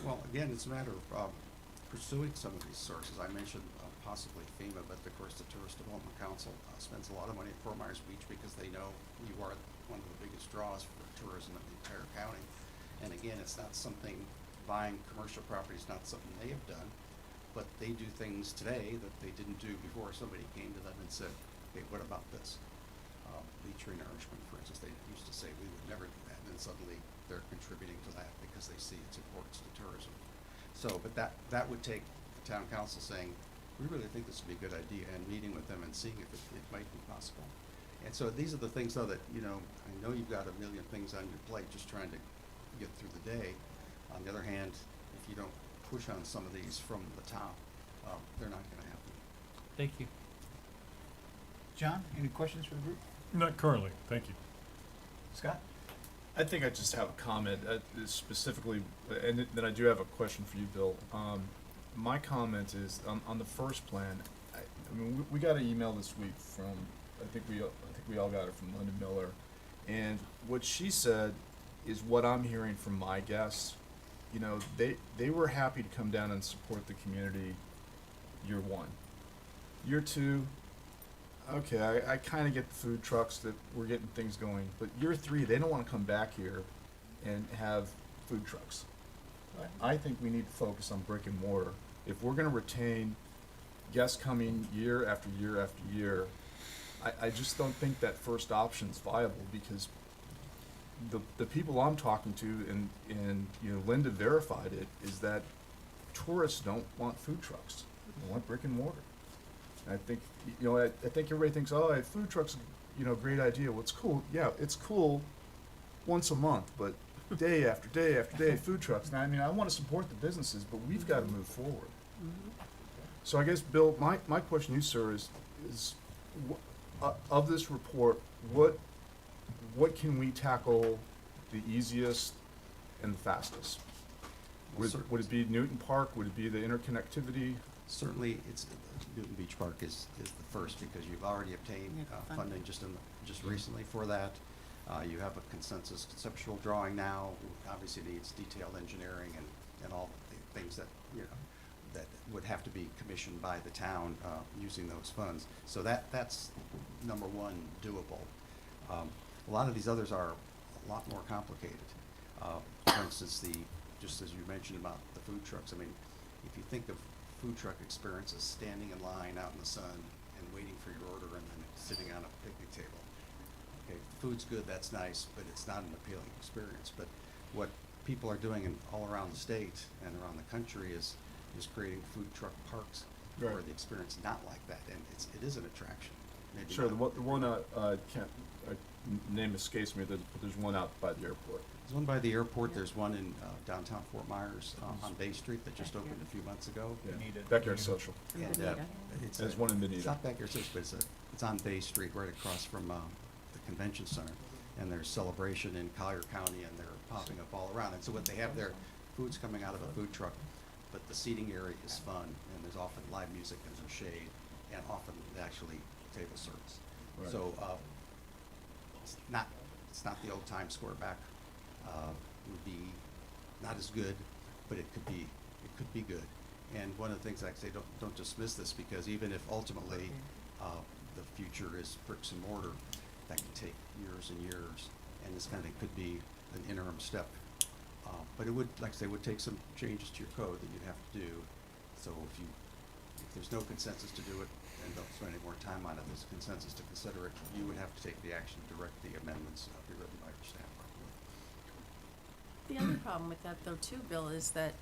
Well, again, it's a matter of pursuing some of these sources. I mentioned possibly FEMA, but of course the Tourist Development Council spends a lot of money at Fort Myers Beach because they know you are one of the biggest draws for tourism in the entire county. And again, it's not something, buying commercial property is not something they have done, but they do things today that they didn't do before. Somebody came to them and said, hey, what about this? Leech renourishment, for instance, they used to say we would never do that, and then suddenly they're contributing to that because they see its importance to tourism. So, but that would take the town council saying, we really think this would be a good idea, and meeting with them and seeing if it might be possible. And so these are the things, though, that, you know, I know you've got a million things on your plate just trying to get through the day. On the other hand, if you don't push on some of these from the top, they're not gonna happen. Thank you. John, any questions for the group? Not currently, thank you. Scott? I think I just have a comment specifically, and then I do have a question for you, Bill. My comment is on the first plan. I mean, we got an email this week from I think we all got it from Linda Miller, and what she said is what I'm hearing from my guests. You know, they were happy to come down and support the community. Year one, year two. Okay, I kind of get the food trucks that we're getting things going, but year three, they don't want to come back here and have food trucks. I think we need to focus on brick and mortar. If we're going to retain guests coming year after year after year, I just don't think that first option's viable because the people I'm talking to, and you know, Linda verified it, is that tourists don't want food trucks. They want brick and mortar. I think, you know, I think everybody thinks, oh, food trucks, you know, great idea. Well, it's cool. Yeah, it's cool once a month, but day after day after day, food trucks. Now, I mean, I want to support the businesses, but we've got to move forward. So I guess, Bill, my question to you, sir, is of this report, what can we tackle the easiest and the fastest? Would it be Newton Park? Would it be the interconnectivity? Certainly, it's Newton Beach Park is the first because you've already obtained Yeah, funding just recently for that. You have a conceptual drawing now. Obviously, needs detailed engineering and all the things that that would have to be commissioned by the town using those funds. So that's number one, doable. A lot of these others are a lot more complicated. For instance, just as you mentioned about the food trucks. I mean, if you think of food truck experiences, standing in line out in the sun and waiting for your order and then sitting on a picnic table. Okay, food's good, that's nice, but it's not an appealing experience. But what people are doing all around the state and around the country is creating food truck parks where Right. the experience is not like that, and it is an attraction. Maybe Sure, not. the one name escapes me, but there's one out by the airport. There's one by the airport, there's one in downtown Fort Myers on Bay Street that just opened a few months ago. Yeah, Bonita. Backyard Social. And Bonita. it's There's one in It's Bonita. not Backyard Social, but it's on Bay Street, right across from the convention center. And there's Celebration in Collier County, and they're popping up all around. And so what they have there, food's coming out of a food truck, but the seating area is fun, and there's often live music and some shade, and often actually table service. Right. So it's not the old Times Square back. Would be not as good, but it could be good. And one of the things I say, don't dismiss this, because even if ultimately the future is bricks and mortar, that could take years and years, and this kind of thing could be an interim step. But it would, like I say, would take some changes to your code that you'd have to do. So if there's no consensus to do it, and don't spend any more time on it, there's a consensus to consider it, you would have to take the action to direct the amendments be written by your staff. The other problem with that though too, Bill, is that,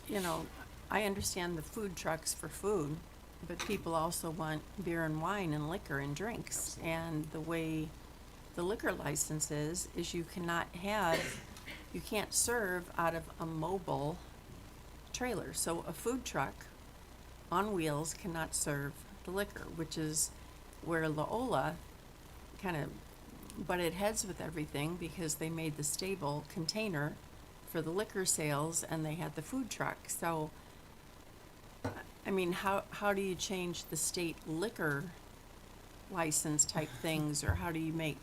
you know, I understand the food trucks for food, but people also want beer and wine and liquor and drinks. Absolutely. And the way the liquor license is you can't serve out of a mobile trailer. So a food truck on wheels cannot serve the liquor, which is where Loyola kind of butted heads with everything because they made the stable container for the liquor sales and they had the food truck. So, I mean, how do you change the state liquor license type things, or how do you make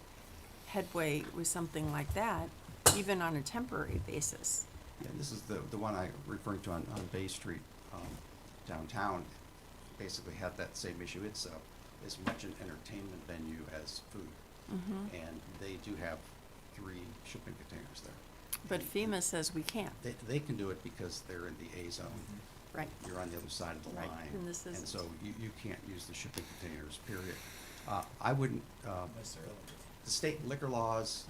headway with something like that, even on a temporary basis? Yeah, this is the one I referring to on Bay Street downtown. basically have that same issue. It's as much an entertainment venue as food. And they do have 3 shipping containers there. But FEMA says we can't, They can do it because they're in the A zone. right? You're on the other side of the Right, line. and this isn't. so you can't use the shipping containers, period. I wouldn't, the state liquor laws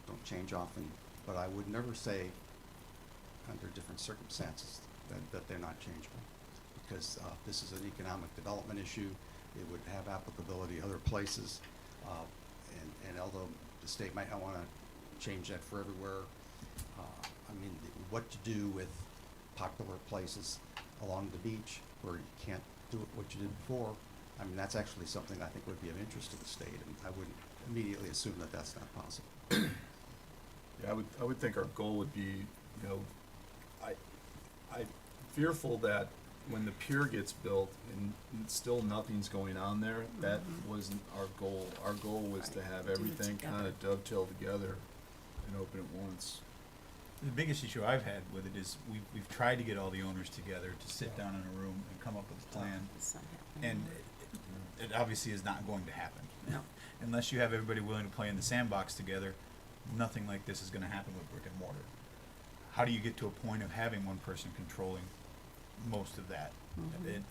don't change often, but I would never say under different circumstances that they're not changeable. Because, this is an economic development issue, it would have applicability other places. And although the state might not wanna change that for everywhere, I mean, what to do with popular places along the beach where you can't do it what you did before, I mean, that's actually something I think would be of interest to the state, and I wouldn't immediately assume that that's not possible. Yeah, I would think our goal would be, you know, I'm fearful that when the pier gets built and still nothing's going on there, that wasn't our goal. Our goal was to have Do it everything kind together. of dovetail together and open at once. The biggest issue I've had with it is we've tried to get all the owners together to sit down in a room and come up with a plan, It's not happening. and it obviously is not going to happen. No. Unless you have everybody willing to play in the sandbox together, nothing like this is gonna happen with brick and mortar. How do you get to a point of having one person controlling most of that? And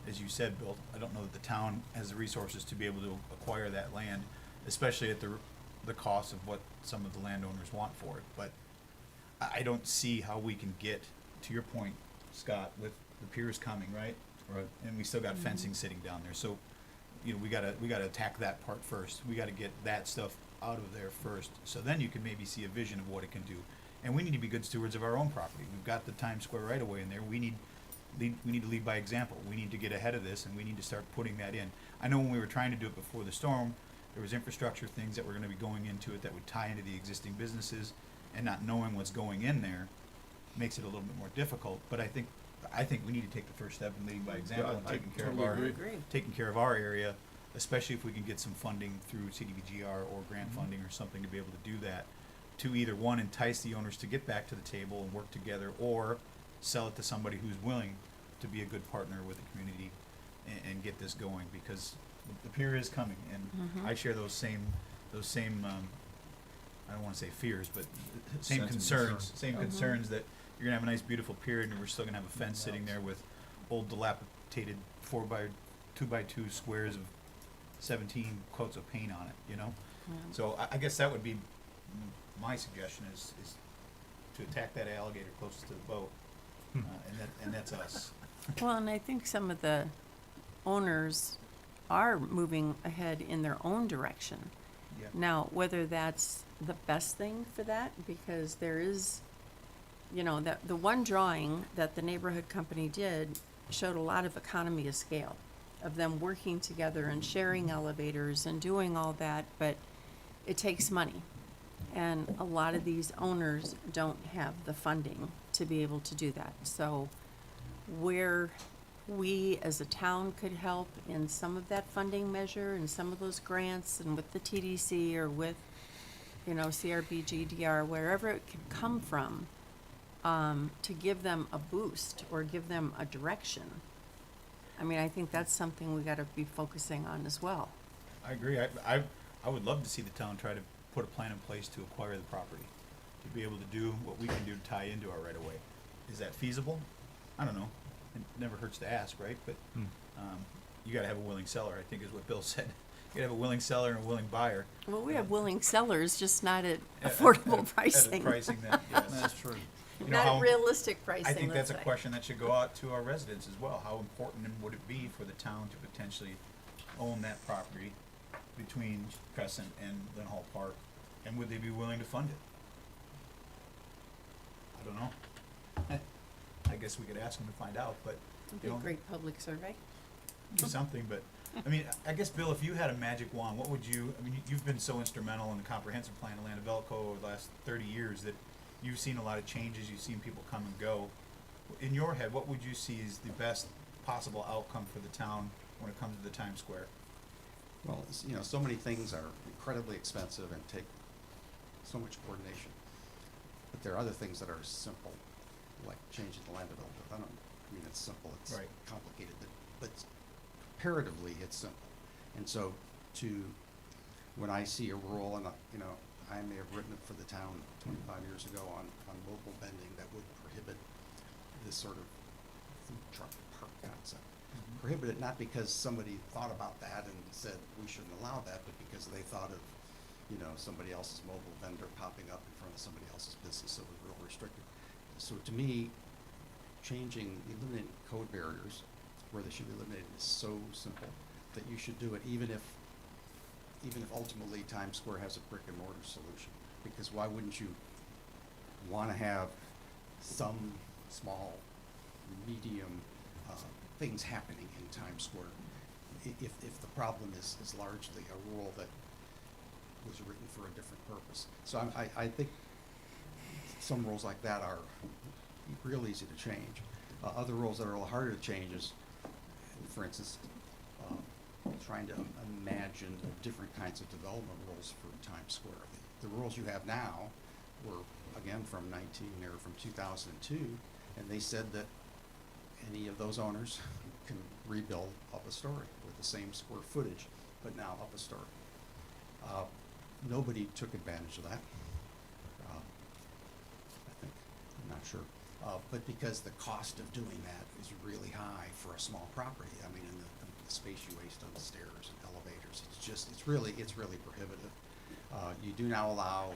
as you said, Bill, I don't know that the town has the resources to be able to acquire that land, especially at the cost of what some of the landowners want for it, but I don't see how we can get, to your point, Scott, with the piers coming, right? Right. And we still got fencing sitting down there, so, you know, we gotta attack that part first. We gotta get that stuff out of there first, so then you can maybe see a vision of what it can do. And we need to be good stewards of our own property. We've got the Times Square right away in there. We need to lead by example. We need to get ahead of this, and we need to start putting that in. I know when we were trying to do it before the storm, there was infrastructure things that were gonna be going into it that would tie into the existing businesses, and not knowing what's going in there makes it a little bit more difficult. But I think we need to take the first step in leading by example and I taking care of totally our, agree. taking care of our area, especially if we can get some funding through CDBGR or grant funding or something to be able to do that, to either, one, entice the owners to get back to the table and work together, or sell it to somebody who's willing to be a good partner with the community and get this going, because the pier is coming, and I share those same, I don't wanna say fears, but same Sentiments. concerns that you're gonna have a nice beautiful pier and we're still gonna have a fence sitting there with old dilapidated 2x2 squares of 17 coats of paint on it, you know? Yeah. So I guess that would be my suggestion is to attack that alligator closest to the boat, and that's us. Well, and I think some of the owners are moving ahead in their own direction. Yeah. Now, whether that's the best thing for that, because there is, you know, that the one drawing that the neighborhood company did showed a lot of economy of scale of them working together and sharing elevators and doing all that, but it takes money. And a lot of these owners don't have the funding to be able to do that. So where we as a town could help in some of that funding measure and some of those grants and with the TDC or with, you know, CRBG, DR, wherever it could come from, to give them a boost or give them a direction. I mean, I think that's something we gotta be focusing on as well. I agree. I would love to see the town try to put a plan in place to acquire the property, to be able to do what we can do to tie into our right of way. Is that feasible? I don't know. It never hurts to ask, right? But, you gotta have a willing seller, I think is what Bill said. You gotta have a willing seller and a willing buyer. Well, we have willing sellers, just not at At- affordable at a pricing. pricing that, yes. That's true. You know, Not how- at realistic pricing, I think that's let's a say. question that should go out to our residents as well. How important would it be for the town to potentially own that property between Crescent and Lynn Hall Park? And would they be willing to fund it? I don't know. I guess we could ask them to find out, but, It'd you be a know, great public survey. do something, but, I mean, I guess, Bill, if you had a magic wand, what would you, I mean, you've been so instrumental in the comprehensive plan of Land of Elko over the last 30 years that you've seen a lot of changes, you've seen people come and go. In your head, what would you see as the best possible outcome for the town when it comes to the Times Square? Well, you know, so many things are incredibly expensive and take so much coordination. But there are other things that are simple, like changing the land development. I mean, it's simple, it's Right. complicated. but comparatively, it's simple. And so when I see a rule, and, you know, I may have written it for the town 25 years ago on mobile vending that would prohibit this sort of food truck park concept. Prohibit it not because somebody thought about that and said we shouldn't allow that, but because they thought of, you know, somebody else's mobile vendor popping up in front of somebody else's business, so it was real restricted. So to me, eliminating code barriers where they should be eliminated is so simple that you should do it even if ultimately Times Square has a brick and mortar solution. Because why wouldn't you wanna have some small, medium, things happening in Times Square? If the problem is largely a rule that was written for a different purpose. So I think some rules like that are real easy to change. Other rules that are a little harder to change is, for instance, trying to imagine different kinds of development rules for Times Square. The rules you have now were, again, from 2002, and they said that any of those owners can rebuild up a story with the same square footage, but now up a story. Nobody took advantage of that. I think, I'm not sure. But because the cost of doing that is really high for a small property. I mean, and the space you waste on the stairs and elevators, it's really prohibitive. You do now allow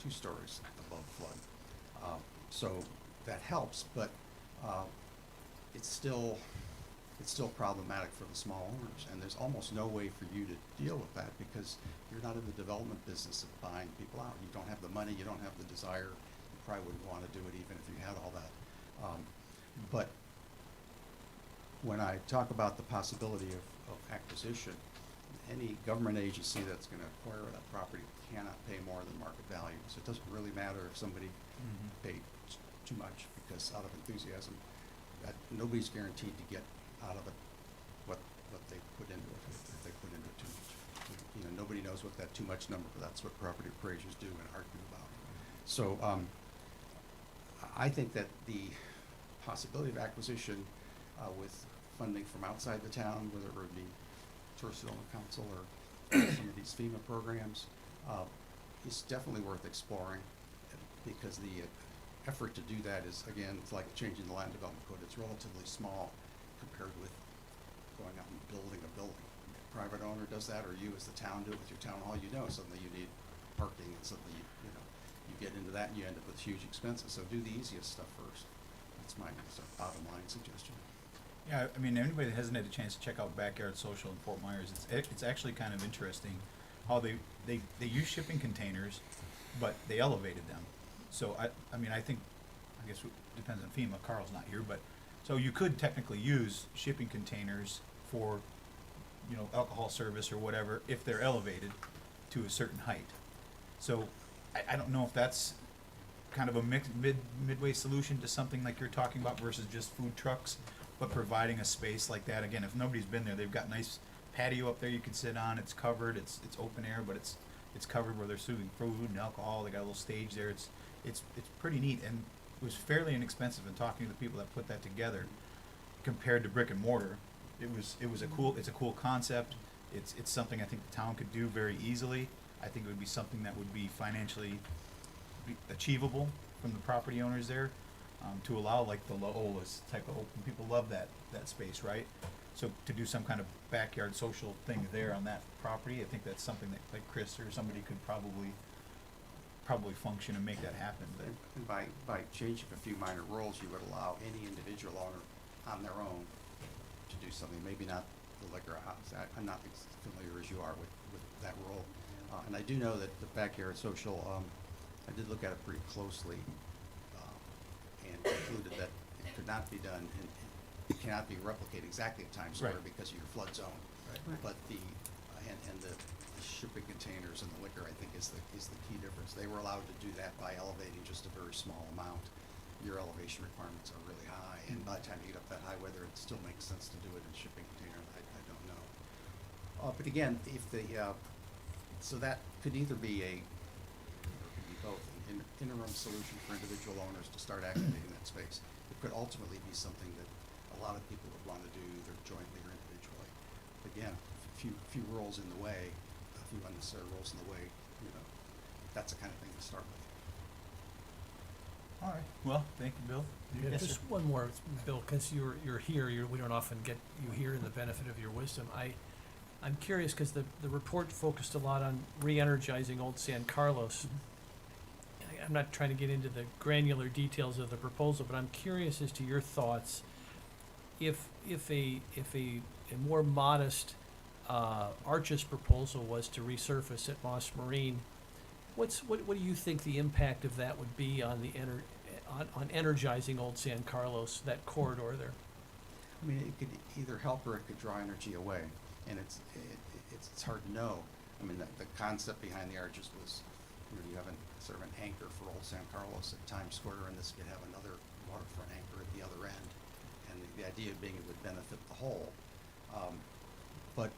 2 stories above flood. So that helps, but it's still problematic for the small owners, and there's almost no way for you to deal with that because you're not in the development business of buying people out. You don't have the money, you don't have the desire, you probably wouldn't want to do it even if you had all that. But when I talk about the possibility of acquisition, any government agency that's going to acquire that property cannot pay more than market value. So it doesn't really matter if somebody paid too much because out of enthusiasm, that nobody's guaranteed to get out of it what they put into it if they put into it too much. You know, nobody knows what that too much number, but that's what property appraisers do and argue about. So I think that the possibility of acquisition with funding from outside the town, whether it would be Tourist Development Council or some of these FEMA programs, is definitely worth exploring because the effort to do that is, again, it's like changing the land development code. It's relatively small compared with going out and building a building. If a private owner does that, or you as the town do it with your town hall, you know suddenly you need parking, and suddenly you get into that and you end up with huge expenses. So do the easiest stuff first. That's my sort of bottom line suggestion. Yeah, I mean, anybody that hasn't had a chance to check out Backyard Social in Fort Myers, it's actually kind of interesting how they use shipping containers, but they elevated them. So I mean, I guess it depends on FEMA. Carl's not here, but so you could technically use shipping containers for, you know, alcohol service or whatever if they're elevated to a certain height. So I don't know if that's kind of a midway solution to something like you're talking about versus just food trucks, but providing a space like that. Again, if nobody's been there, they've got nice patio up there you can sit on. It's covered. It's open air, but it's covered where they're serving food and alcohol. They got a little stage there. It's pretty neat, and it was fairly inexpensive. In talking to the people that put that together, compared to brick and mortar, it's a cool concept. It's something I think the town could do very easily. I think it would be something that would be financially achievable from the property owners there, to allow like the Laola's type of open. People love that space, right? So to do some kind of backyard social thing there on that property, I think that's something that like Chris or somebody could probably function and make that happen. But And by changing a few minor rules, you would allow any individual owner on their own to do something. Maybe not the liquor house. I'm not as familiar as you are with that rule. And I do know that the backyard social, I did look at it pretty closely and concluded that it could not be done and it cannot be replicated exactly at Times Square Right. because of your flood zone. Right. But the shipping containers and the liquor, I think, is the key difference. They were allowed to do that by elevating just a very small amount. Your elevation requirements are really high, and by the time you get up that high, whether it still makes sense to do it in a shipping container, I don't know. But again, if so that could either be or could be both, an interim solution for individual owners to start activating that space. It could ultimately be something that a lot of people would wanna do either jointly or individually. Again, few rules in the way, a few unnecessary rules in the way, you know, that's the kind of thing to start with. All right, well, thank you, Bill. Yeah, Yes, sir. just one more, Bill, because you're here, we don't often get you here in the benefit of your wisdom. I'm curious, because the report focused a lot on re-energizing Old San Carlos. I'm not trying to get into the granular details of the proposal, but I'm curious as to your thoughts. If a more modest Arches proposal was to resurface at Moss Marine, what do you think the impact of that would be on on energizing Old San Carlos, that corridor there? I mean, it could either help or it could draw energy away, and it's hard to know. I mean, the concept behind the arches was, you know, you have sort of an anchor for Old San Carlos at Times Square, and this could have another waterfront anchor at the other end, and the idea being it would benefit the whole. But,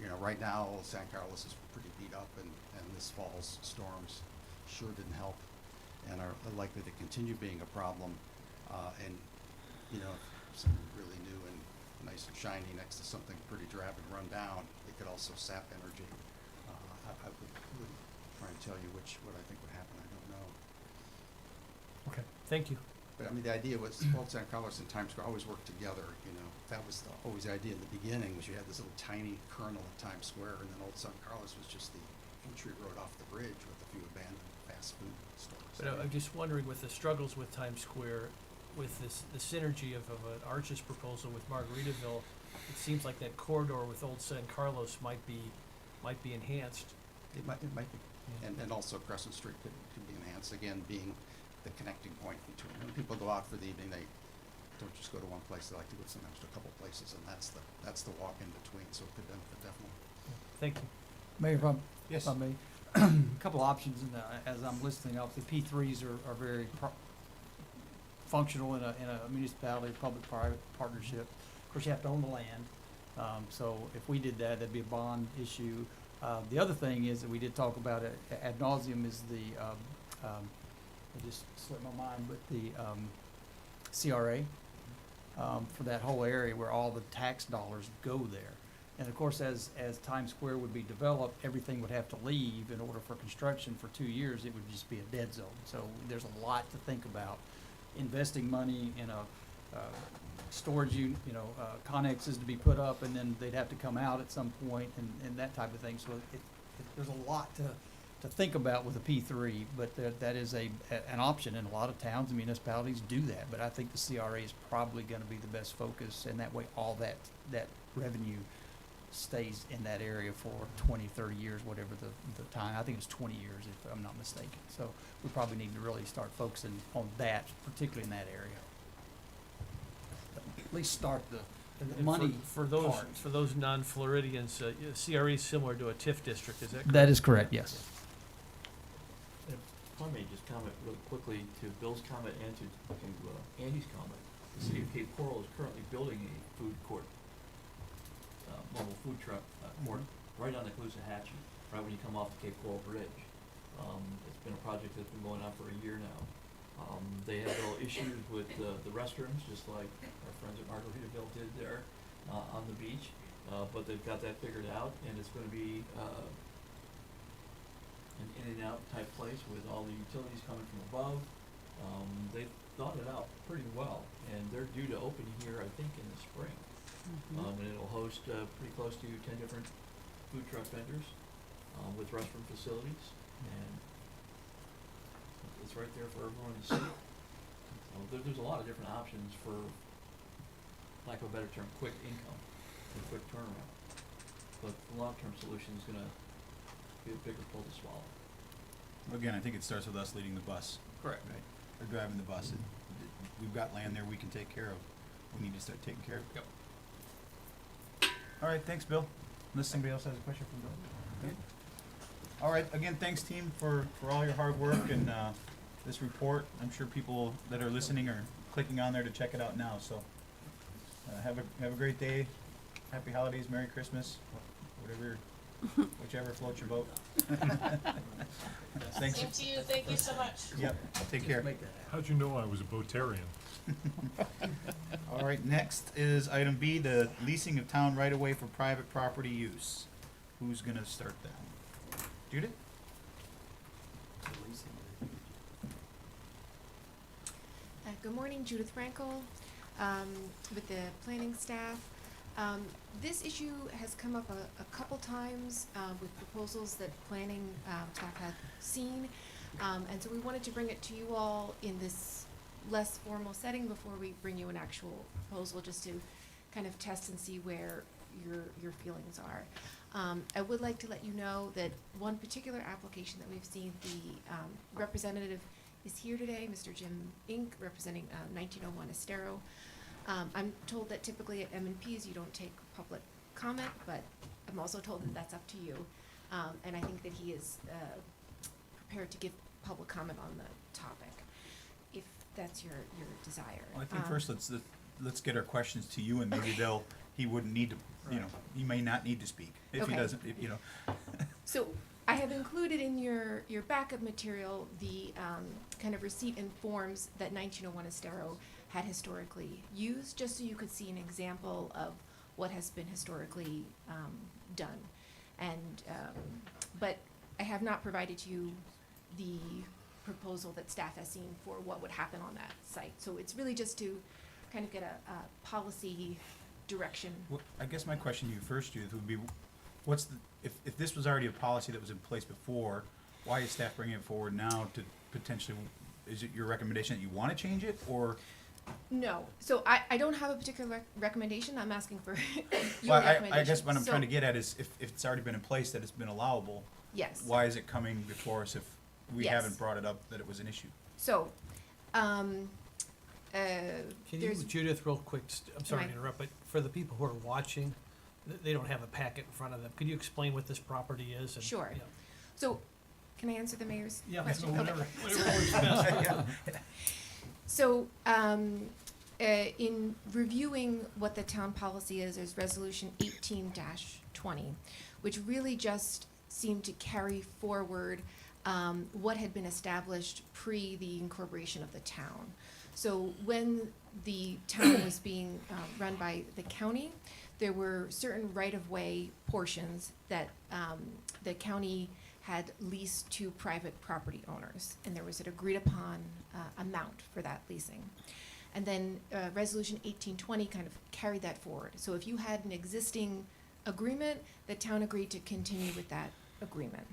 you know, right now, Old San Carlos is pretty beat up, and this fall's storms sure didn't help, and are likely to continue being a problem. And, you know, if something really new and nice and shiny next to something pretty drab and run down, it could also sap energy. I wouldn't try and tell you what I think would happen. I don't know. Okay, thank you. But I mean, the idea was Old San Carlos and Times Square always worked together. You know, that was always the idea in the beginning. Was you had this little tiny kernel of Times Square, and then Old San Carlos was just the entry road off the bridge with a few abandoned fast food stores. But I'm just wondering, with the struggles with Times Square, with the synergy of an Arches proposal with Margaritaville, it seems like that corridor with Old San Carlos might be enhanced. It might be, and also Crescent Street could be enhanced, again, being the connecting point between, when people go out for the evening, they don't just go to one place, they like to go sometimes to a couple places, and that's the walk in between, so it could benefit definitely. Thank you. Mayor, Yes. if I may, a couple options, and as I'm listening, obviously P3s are very functional in a municipality, public-private partnership. Of course, you have to own the land, so if we did that, that'd be a bond issue. The other thing is that we did talk about it ad nauseum is it just slipped my mind, but the CRA for that whole area where all the tax dollars go there. And of course, as Times Square would be developed, everything would have to leave in order for construction for 2 years. It would just be a dead zone. So there's a lot to think about. Investing money in a storage unit, connexes to be put up, and then they'd have to come out at some point, and that type of thing. So there's a lot to think about with a P3, but that is an option, and a lot of towns and municipalities do that. But I think the CRA is probably going to be the best focus, and that way all that revenue stays in that area for 20, 30 years, whatever the time. I think it's 20 years if I'm not mistaken. So we probably need to really start focusing on that, particularly in that area. At least start the And money for those non-Floridians, CRE is similar to a TIF district, is that correct? That is correct, yes. If I may just comment really quickly to Bill's comment and to Andy's comment. The city of Cape Coral is currently building a food court, mobile food truck court right on the Caloosahatchee, right when you come off the Cape Coral Bridge. It's been a project that's been going on for a year now. They have little issues with the restrooms, just like our friends at Margaritaville did there on the beach, but they've got that figured out, and it's going to be an in and out type place with all the utilities coming from above. They've thought it out pretty well, and they're due to open here, I think, in the spring. And it'll host pretty close to 10 different food truck vendors with restroom facilities, and it's right there for everyone to see. So there's a lot of different options for, lack of a better term, quick income and quick turnaround. But the long-term solution is gonna be a bigger pill to swallow. Again, I think it starts with us leading the bus. Correct. Right, or driving the bus. We've got land there we can take care of. We need to start taking care of it. Yep. All right, thanks, Bill. Unless somebody else has a question for Bill. Okay. All right, again, thanks, team, for all your hard work and this report. I'm sure people that are listening are clicking on there to check it out now, so have a great day. Happy holidays, Merry Christmas, whichever floats your boat. Thanks. Same to you, thank you so much. Yep, take care. How'd you know I was a boatarian? All right. right, next is item B, the leasing of town right-of-way for private property use. Who's gonna start that? Judith? Good morning, Judith Frankel, with the planning staff. This issue has come up a couple times with proposals that planning staff had seen. And so we wanted to bring it to you all in this less formal setting before we bring you an actual proposal, just to kind of test and see where your feelings are. I would like to let you know that one particular application that we've seen, the representative is here today, Mr. Jim Ink, representing 1901 Estero. I'm told that typically at M&Ps you don't take public comment, but I'm also told that that's up to you. And I think that he is prepared to give public comment on the topic, if that's your desire. Well, I think first let's get our questions to you, and maybe he wouldn't need to, he may not need to speak if he Okay. doesn't, So I have included in your backup material the kind of receipt and forms that 1901 Estero had historically used, just so you could see an example of what has been historically done. And but I have not provided you the proposal that staff has seen for what would happen on that site. So it's really just to kind of get a policy direction. Well, I guess my question to you first, Judith, would be, if this was already a policy that was in place before, why is staff bringing it forward now to potentially, is it your recommendation that you want to change it, or? No, so I don't have a particular recommendation. I'm asking for your Well, recommendation. I guess what I'm So- trying to get at is, if it's already been in place, that it's been allowable, Yes. why is it coming before us if we Yes. haven't brought it up that it was an issue? So, Can you, there's, Judith, real quick, I'm sorry to Right. interrupt, but for the people who are watching, they don't have a packet in front of them. Could you explain what this property is? And- Sure. yeah. so, can I answer the mayor's Yeah, question? so Okay. whatever works best. So, in reviewing what the town policy is, there's resolution 18-20, which really just seemed to carry forward what had been established pre the incorporation of the town. So when the town was being run by the county, there were certain right-of-way portions that the county had leased to private property owners, and there was an agreed-upon amount for that leasing. And then Resolution 1820 kind of carried that forward. So if you had an existing agreement, the town agreed to continue with that agreement.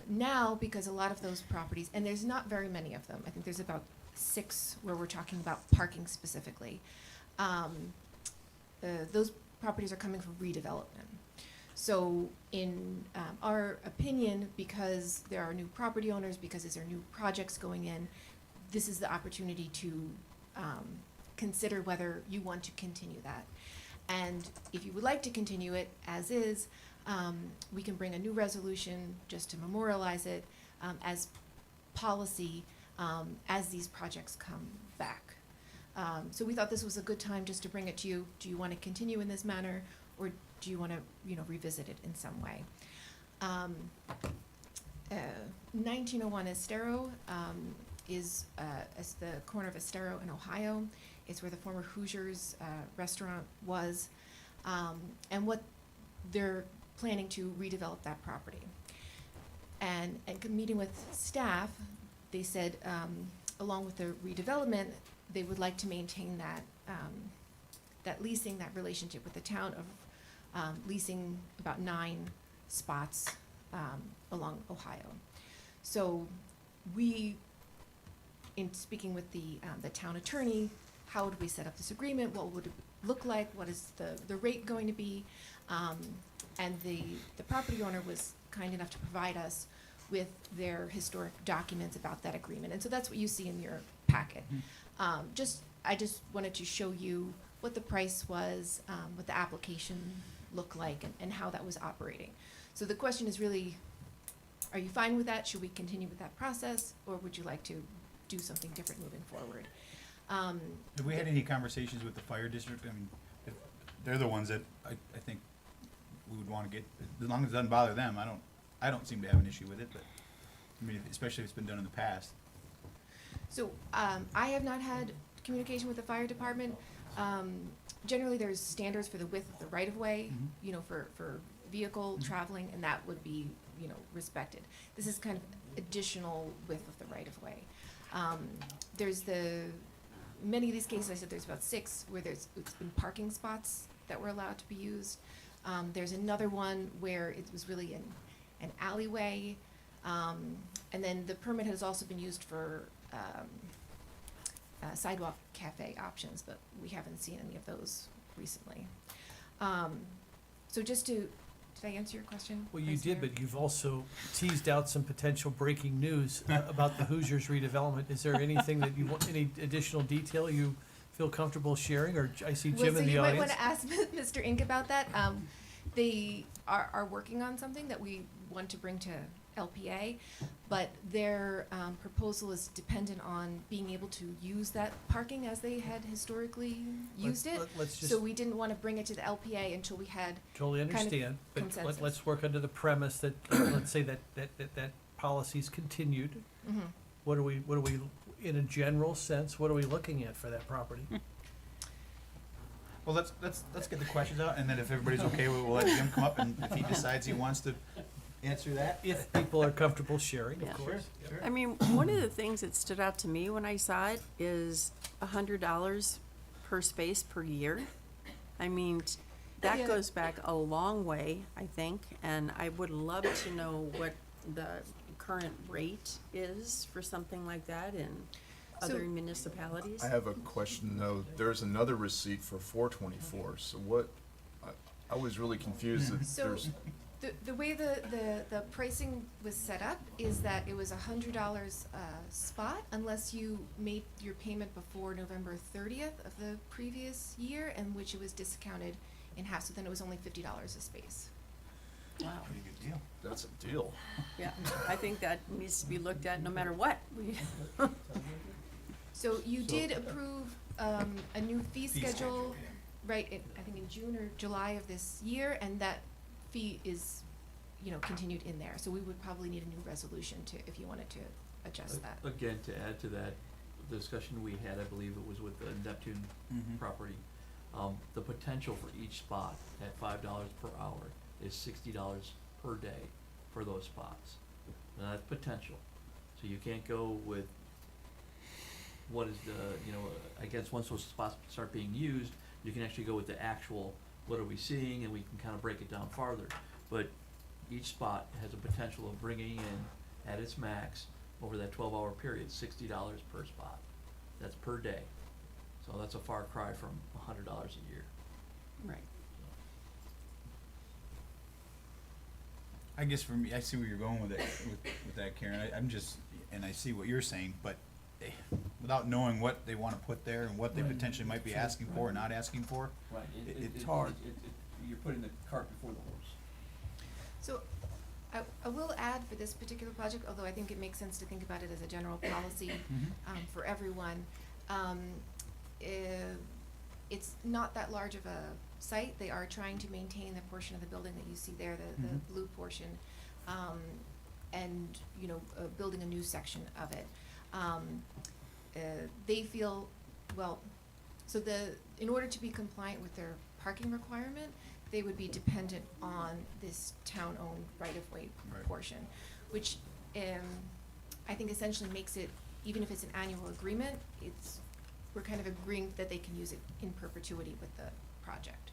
Now, because a lot of those properties, and there's not very many of them, I think there's about 6 where we're talking about parking specifically, those properties are coming for redevelopment. So in our opinion, because there are new property owners, because there are new projects going in, this is the opportunity to consider whether you want to continue that. And if you would like to continue it as is, we can bring a new resolution just to memorialize it as policy as these projects come back. So we thought this was a good time just to bring it to you. Do you want to continue in this manner, or do you want to, revisit it in some way? 1901 Estero is the corner of Estero and Ohio. It's where the former Hoosiers restaurant was, and what they're planning to redevelop that property. And meeting with staff, they said, along with the redevelopment, they would like to maintain that leasing, that relationship with the town of leasing about 9 spots along Ohio. So we, in speaking with the town attorney, how would we set up this agreement? What would it look like? What is the rate going to be? And the property owner was kind enough to provide us with their historic documents about that agreement. And so that's what you see in your packet. I just wanted to show you what the price was, what the application looked like, and how that was operating. So the question is really, are you fine with that? Should we continue with that process, or would you like to do something different moving forward? Have we had any conversations with the fire district? I mean, if they're the ones that I think we would wanna get, as long as it doesn't bother them, I don't seem to have an issue with it, but, I mean, especially if it's been done in the past. So I have not had communication with the fire department. Generally, there's standards for the width of the right-of-way, Mhm. you know, for vehicle traveling, and that would be, you know, respected. This is kind of additional width of the right-of-way. There's many of these cases, I said there's about 6, where it's been parking spots that were allowed to be used. There's another one where it was really an alleyway. And then the permit has also been used for sidewalk cafe options, but we haven't seen any of those recently. So just to, did I answer your question? Well, you Vice did, Mayor? but you've also teased out some potential breaking news about the Hoosiers redevelopment. Is there anything that you want, any additional detail you feel comfortable sharing, or I see Jim in the Well, so you might audience? wanna ask Mr. Ink about that. They are working on something that we want to bring to LPA, but their proposal is dependent on being able to use that parking as they had historically used it. Let's just, So we didn't wanna bring it to the LPA until we had, totally kind of understand, but consensus. let's work under the premise that, let's say that policy's continued. What are we, in a general sense, what are we looking at for that property? Well, let's get the questions out, and then if everybody's okay, we'll let Jim come up, and if he decides he wants to answer that. If people are comfortable sharing, of Yeah. course. Sure. I mean, one of the things that stood out to me when I saw it is $100 per space per year. I mean, that Yeah. goes back a long way, I think, and I would love to know what the current rate is for something like that in other So- municipalities. I have a question though. There's another receipt for 424. So what? I was really confused that So- there's. the way the pricing was set up is that it was $100 a spot unless you made your payment before November 30th of the previous year, and which it was discounted in half, so then it was only $50 a space. Wow, Pretty good deal. That's a deal. yeah, I think that needs to be looked at no matter what. So you did approve a new fee schedule, yeah. right, I think in June or July of this year, and that fee is, you know, continued in there. So we would probably need a new resolution to, if you wanted to adjust that. Again, to add to that, the discussion we had, I believe it was with the Neptune Mhm. property, the potential for each spot at $5 per hour is $60 per day for those spots. Now, that's potential, so you can't go with what is the, you know, I guess once those spots start being used, you can actually go with the actual, what are we seeing, and we can kind of break it down farther. But each spot has a potential of bringing in, at its max, over that 12-hour period, $60 per spot. That's per day. So that's a far cry from $100 a year. Right. I guess for me, I see where you're going with it, with that, Karen. I'm just, and I see what you're saying, but without knowing what they wanna put there and what they Right. potentially might be asking for or not asking for, Right, it's hard. You're putting the cart before the horse. So I will add for this particular project, although I think it makes sense to think about it as a general policy for everyone. It's not that large of a site. They are trying to maintain the portion of the building that you see there, the Mhm. blue portion, and, you know, building a new section of it. They feel, well, so in order to be compliant with their parking requirement, they would be dependent on this town-owned right-of-way Right. portion, which, I think essentially makes it, even if it's an annual agreement, we're kind of agreeing that they can use it in perpetuity with the project.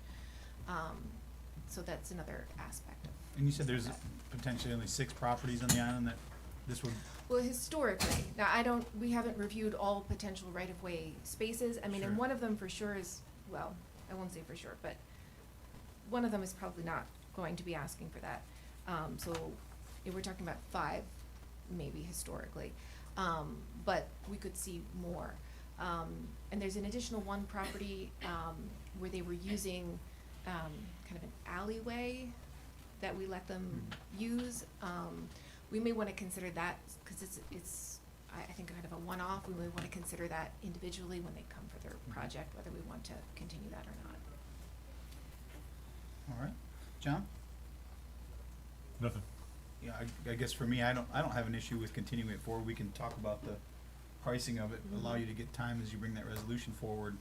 So that's another aspect of. and you said there's that. potentially only 6 properties on the island that this would, Well, historically, now we haven't reviewed all potential right-of-way spaces. I mean, and Sure. one of them for sure is, well, I won't say for sure, but one of them is probably not going to be asking for that. So if we're talking about 5, maybe historically, but we could see more. And there's an additional one property, where they were using, kind of an alleyway that we let them use. We may wanna consider that, cause it's, I think kind of a one-off, we may wanna consider that individually when they come for their project, whether we want to continue that or not. all right. John? Nothing. Yeah, I guess for me, I don't have an issue with continuing it forward. We can talk about the pricing of it, allow you to get time as you bring that resolution forward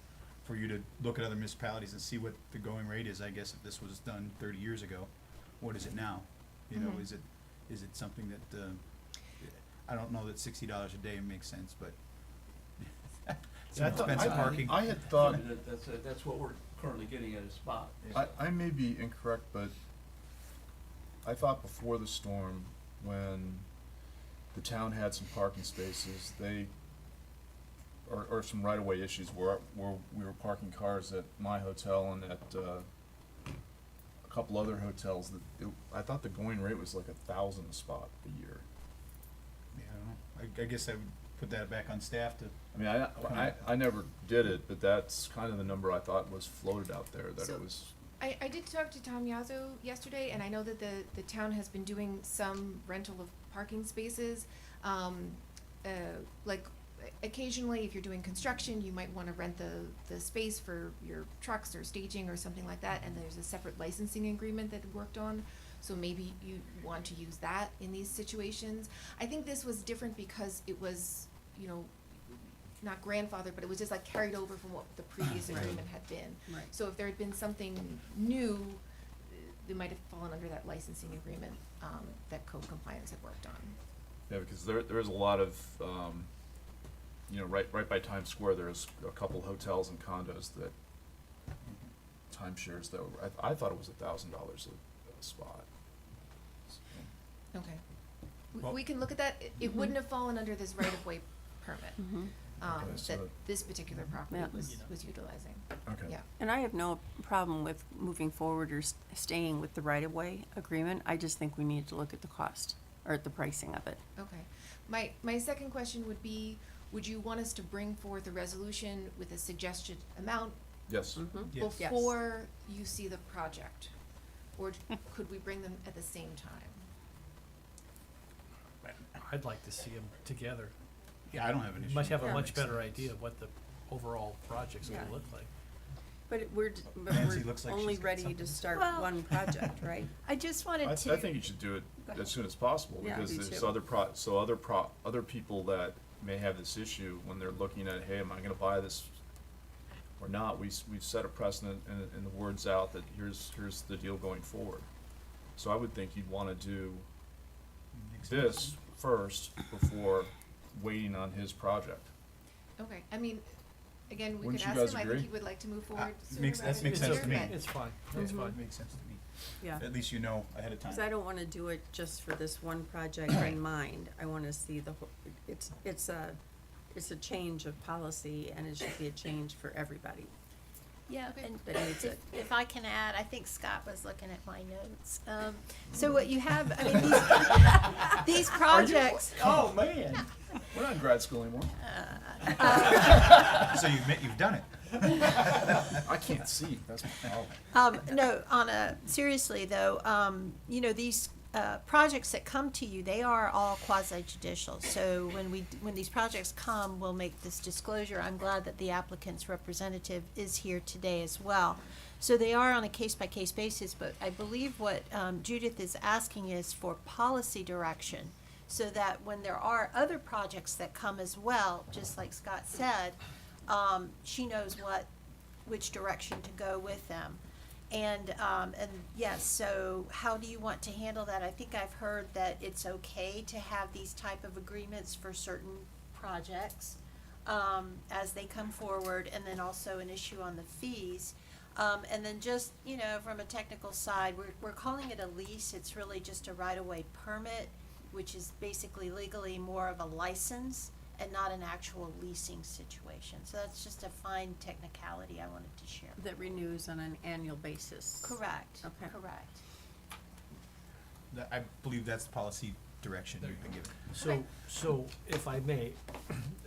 for you to look at other municipalities and see what the going rate is, I guess, if this was done 30 years ago. What is it now? You know, is it something that, I don't know that $60 a day makes sense, but some expensive parking. I had thought, That's what we're currently getting at a spot. I may be incorrect, but I thought before the storm, when the town had some parking spaces, or some right-of-way issues where we were parking cars at my hotel and at, a couple other hotels, I thought the going rate was like $1,000 a spot a year. Yeah, I don't know. I guess I would put that back on staff to. I mean, I never did it, but that's kind of the number I thought was floated out there, that So- it was. I did talk to Tom Yazzo yesterday, and I know that the town has been doing some rental of parking spaces. Like occasionally, if you're doing construction, you might wanna rent the space for your trucks or staging or something like that, and there's a separate licensing agreement that worked on. So maybe you want to use that in these situations. I think this was different because it was, you know, not grandfathered, but it was just like carried over from what the previous agreement had been. Right. So if there had been something new, it might have fallen under that licensing agreement, that code compliance had worked on. Yeah, because there is a lot of, you know, right by Times Square, there's a couple hotels and condos that timeshares that I thought it was $1,000 a spot. Okay. Well- We can look at that. It wouldn't have fallen under this right-of-way permit, Okay, so that this particular property Yeah. was utilizing. Okay. Yeah. And I have no problem with moving forward or staying with the right-of-way agreement. I just think we need to look at the cost, or at the pricing of it. Okay. My second question would be, would you want us to bring forth a resolution with a suggested amount Yes. Yes. before you see the project? Or could we bring them at the same time? I'd like to see them together. Yeah, I don't have an issue. Might have a Yeah. much better idea of what the overall project's gonna Yeah. look like. But we're Nancy looks like only she's got ready something. to start Well- one project, right? I just wanted I to. think you should do it Go ahead. as soon as possible, Yeah, I because do there's too. other people that may have this issue, when they're looking at, hey, am I gonna buy this or not, we've set a precedent and the word's out that here's the deal going forward. So I would think you'd wanna do Makes sense. this first before waiting on his project. Okay, I mean, again, we Wouldn't could you ask guys him, I agree? think he would like to move forward sooner makes- rather that than makes sense later, to me. but- It's fine, it's fine. Makes sense to me. Yeah. At least you know ahead of time. Cause I don't wanna do it just for this one project in mind. I wanna see the whole, it's a change of policy, and it should be a change for everybody Yeah, Okay. and that needs it. if I can add, I think Scott was looking at my notes. So what you have, I mean, these projects, Oh, man. We're not in grad school anymore. So you've done it. I can't see, that's my problem. no, seriously though, you know, these projects that come to you, they are all quasi judicial. So when these projects come, we'll make this disclosure. I'm glad that the applicant's representative is here today as well. So they are on a case-by-case basis, but I believe what Judith is asking is for policy direction, so that when there are other projects that come as well, just like Scott said, she knows which direction to go with them. And yes, so how do you want to handle that? I think I've heard that it's okay to have these type of agreements for certain projects, as they come forward, and then also an issue on the fees. And then just, you know, from a technical side, we're calling it a lease. It's really just a right-of-way permit, which is basically legally more of a license and not an actual leasing situation. So that's just a fine technicality I wanted to share. That renews on an annual basis. Correct, Okay. correct. I believe that's the policy direction you've been given. So if I may,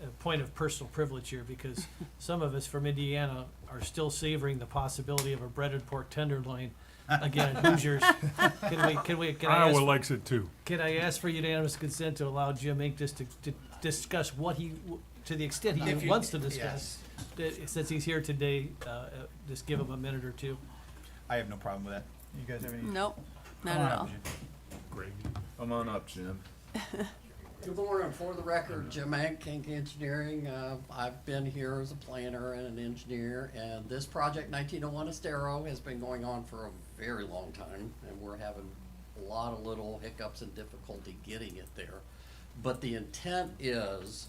a point of personal privilege here, because some of us from Indiana are still savoring the possibility of a breaded pork tenderloin again at Hoosiers. Can I ask? likes it too. Can I ask for unanimous consent to allow Jim Inkes to discuss what to the extent he If you- wants to discuss? Since he's here today, just give him a minute or two. I have no problem with that. You guys have any? Nope, not Come on at up, all. Jim. Great. Come on up, Jim. Good morning. For the record, Jim Hank, Kink Engineering. I've been here as a planner and an engineer, and this project, 1901 Estero, has been going on for a very long time, and we're having a lot of little hiccups and difficulty getting it there. But the intent is,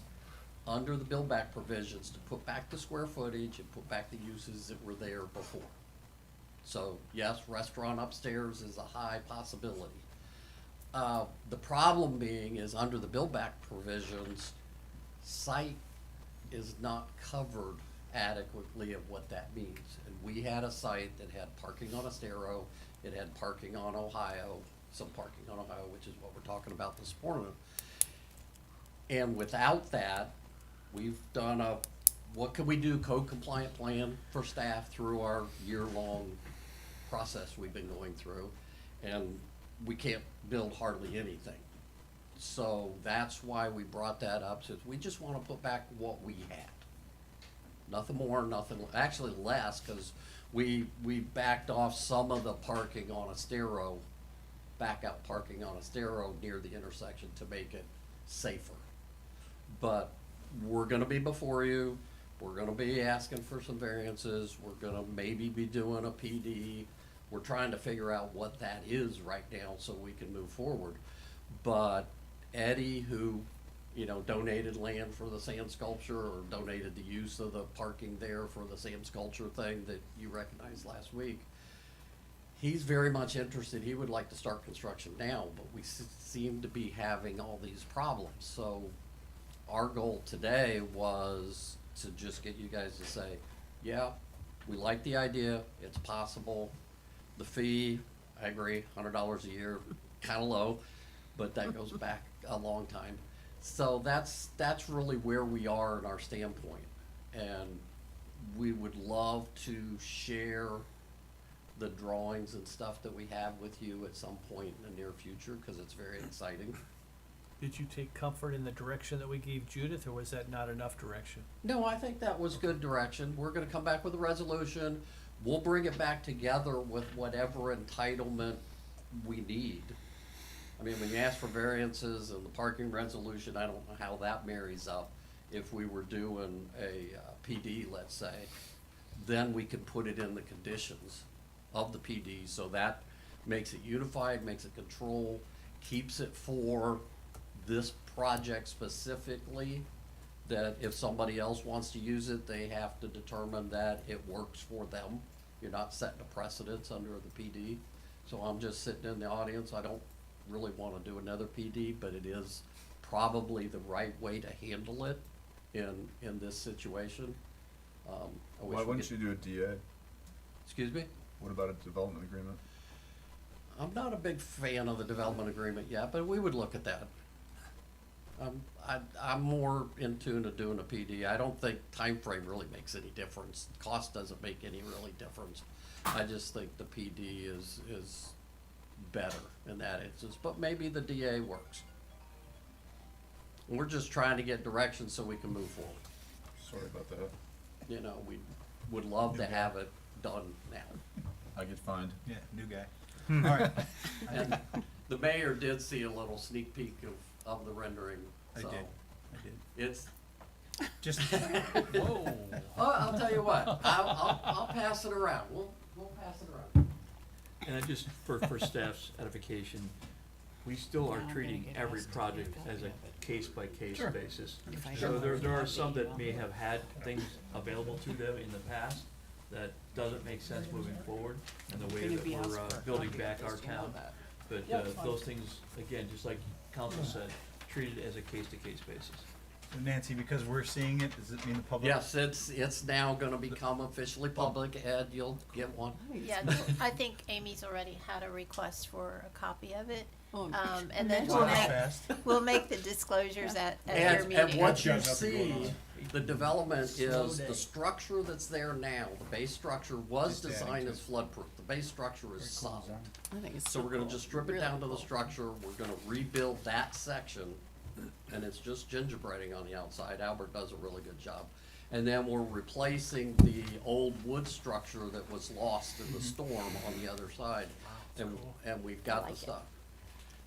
under the build back provisions, to put back the square footage and put back the uses that were there before. So yes, restaurant upstairs is a high possibility. The problem being is under the build back provisions, site is not covered adequately of what that means. And we had a site that had parking on Estero, it had parking on Ohio, some parking on Ohio, which is what we're talking about this morning. And without that, we've done a, what can we do, code compliant plan for staff through our year-long process we've been going through. And we can't build hardly anything. So that's why we brought that up, since we just wanna put back what we had. Nothing more, nothing, actually less, cause we backed off some of the parking on Estero, back out parking on Estero near the intersection to make it safer. But we're gonna be before you, we're gonna be asking for some variances, we're gonna maybe be doing a PD. We're trying to figure out what that is right now so we can move forward. But Eddie, who, you know, donated land for the sand sculpture or donated the use of the parking there for the sand sculpture thing that you recognized last week, he's very much interested. He would like to start construction now, but we seem to be having all these problems. So our goal today was to just get you guys to say, yeah, we like the idea, it's possible. The fee, I agree, $100 a year, kinda low, but that goes back a long time. So that's really where we are in our standpoint. And we would love to share the drawings and stuff that we have with you at some point in the near future, cause it's very exciting. Did you take comfort in the direction that we gave Judith, or was that not enough direction? No, I think that was good direction. We're gonna come back with a resolution. We'll bring it back together with whatever entitlement we need. I mean, when you ask for variances and the parking resolution, I don't know how that marries up. If we were doing a PD, let's say, then we could put it in the conditions of the PD, so that makes it unified, makes it control, keeps it for this project specifically, that if somebody else wants to use it, they have to determine that it works for them. You're not setting a precedence under the PD. So I'm just sitting in the audience. I don't really wanna do another PD, but it is probably the right way to handle it in this situation. I wish Why we wouldn't could- you do a DA? Excuse me? What about a development agreement? I'm not a big fan of the development agreement yet, but we would look at that. I'm more in tune to doing a PD. I don't think time frame really makes any difference. Cost doesn't make any really difference. I just think the PD is better in that instance, but maybe the DA works. We're just trying to get direction so we can move forward. Sorry about that. You know, we would love to have it done now. I get fined. Yeah, new guy. Alright. And the mayor did see a little sneak peek of the rendering, I so. did. It's, Just, Whoa. oh, I'll tell you what, I'll pass it around, we'll pass it around. And I just, for staff's edification, we still are treating every project as a case-by-case Sure. basis. If I So don't there are already some have that may have had things available to them in the past that doesn't make sense moving forward and the way Can you that be we're asked for a building copy back of our this to know town. that? But Yep. those things, again, just like council said, treated as a case-to-case basis. Nancy, because we're seeing it, does it mean the public? Yes, it's now gonna become officially public, Ed, you'll get one. Yeah, I think Amy's already had a request for a copy of it. Oh, And then Wow, fast. we'll make the disclosures at your And meeting. what you That's nothing going see, on. the development Slow is, day. the structure that's there now, the base structure was Just adding designed to as it. floodproof, the base structure is solid. I think it's So we're gonna cool. just strip it Really down to the cool. structure, we're gonna rebuild that section, and it's just gingerbreading on the outside, Albert does a really good job. And then we're replacing the old wood structure that was lost in the storm on the other side, and we've got the like it. stuff.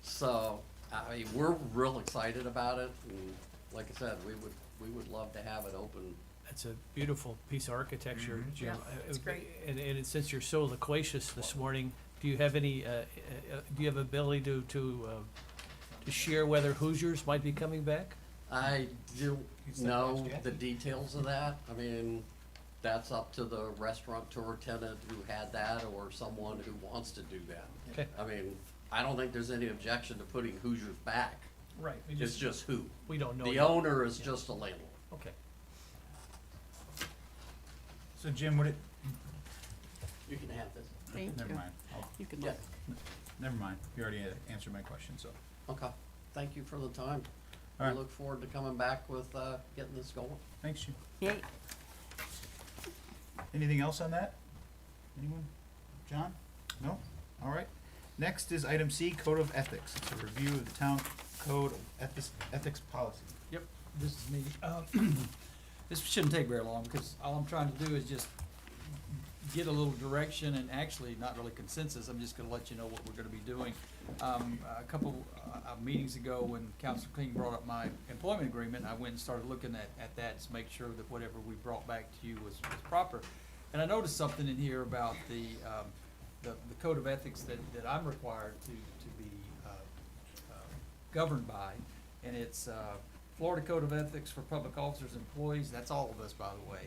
So, I mean, we're real excited about it, and like I said, we would love to have it open. It's a beautiful piece of architecture, Jim. Yeah, it's great. And since you're so loquacious this morning, do you have any, do you have ability to share whether Hoosiers might be coming back? I don't It's like know Ask Jackie. the details of that. I mean, that's up to the restaurateur tenant who had that or someone who wants to do that. Okay. I mean, I don't think there's any objection to putting Hoosiers back. Right. It's just who. We don't know. The yet. owner is Yeah. just a landlord. Okay. So Jim, would it, You can have this. Thank never you. mind. You can Yeah. look. Never mind. You already answered my question, so. Okay. Thank you for the time. All We right. look forward to coming back with, getting this going. Thanks, Jim. Yay. Anything else on that? Anyone? John? No? All right. Next is item C, Code of Ethics. It's a review of the town code of ethics policy. Yep, this is me. This shouldn't take very long, because all I'm trying to do is just get a little direction, and actually not really consensus. I'm just gonna let you know what we're gonna be doing. A couple meetings ago, when Councilor King brought up my employment agreement, I went and started looking at that to make sure that whatever we brought back to you was proper. And I noticed something in here about the code of ethics that I'm required to be governed by, and it's Florida Code of Ethics for Public Officers and Employees. That's all of us, by the way.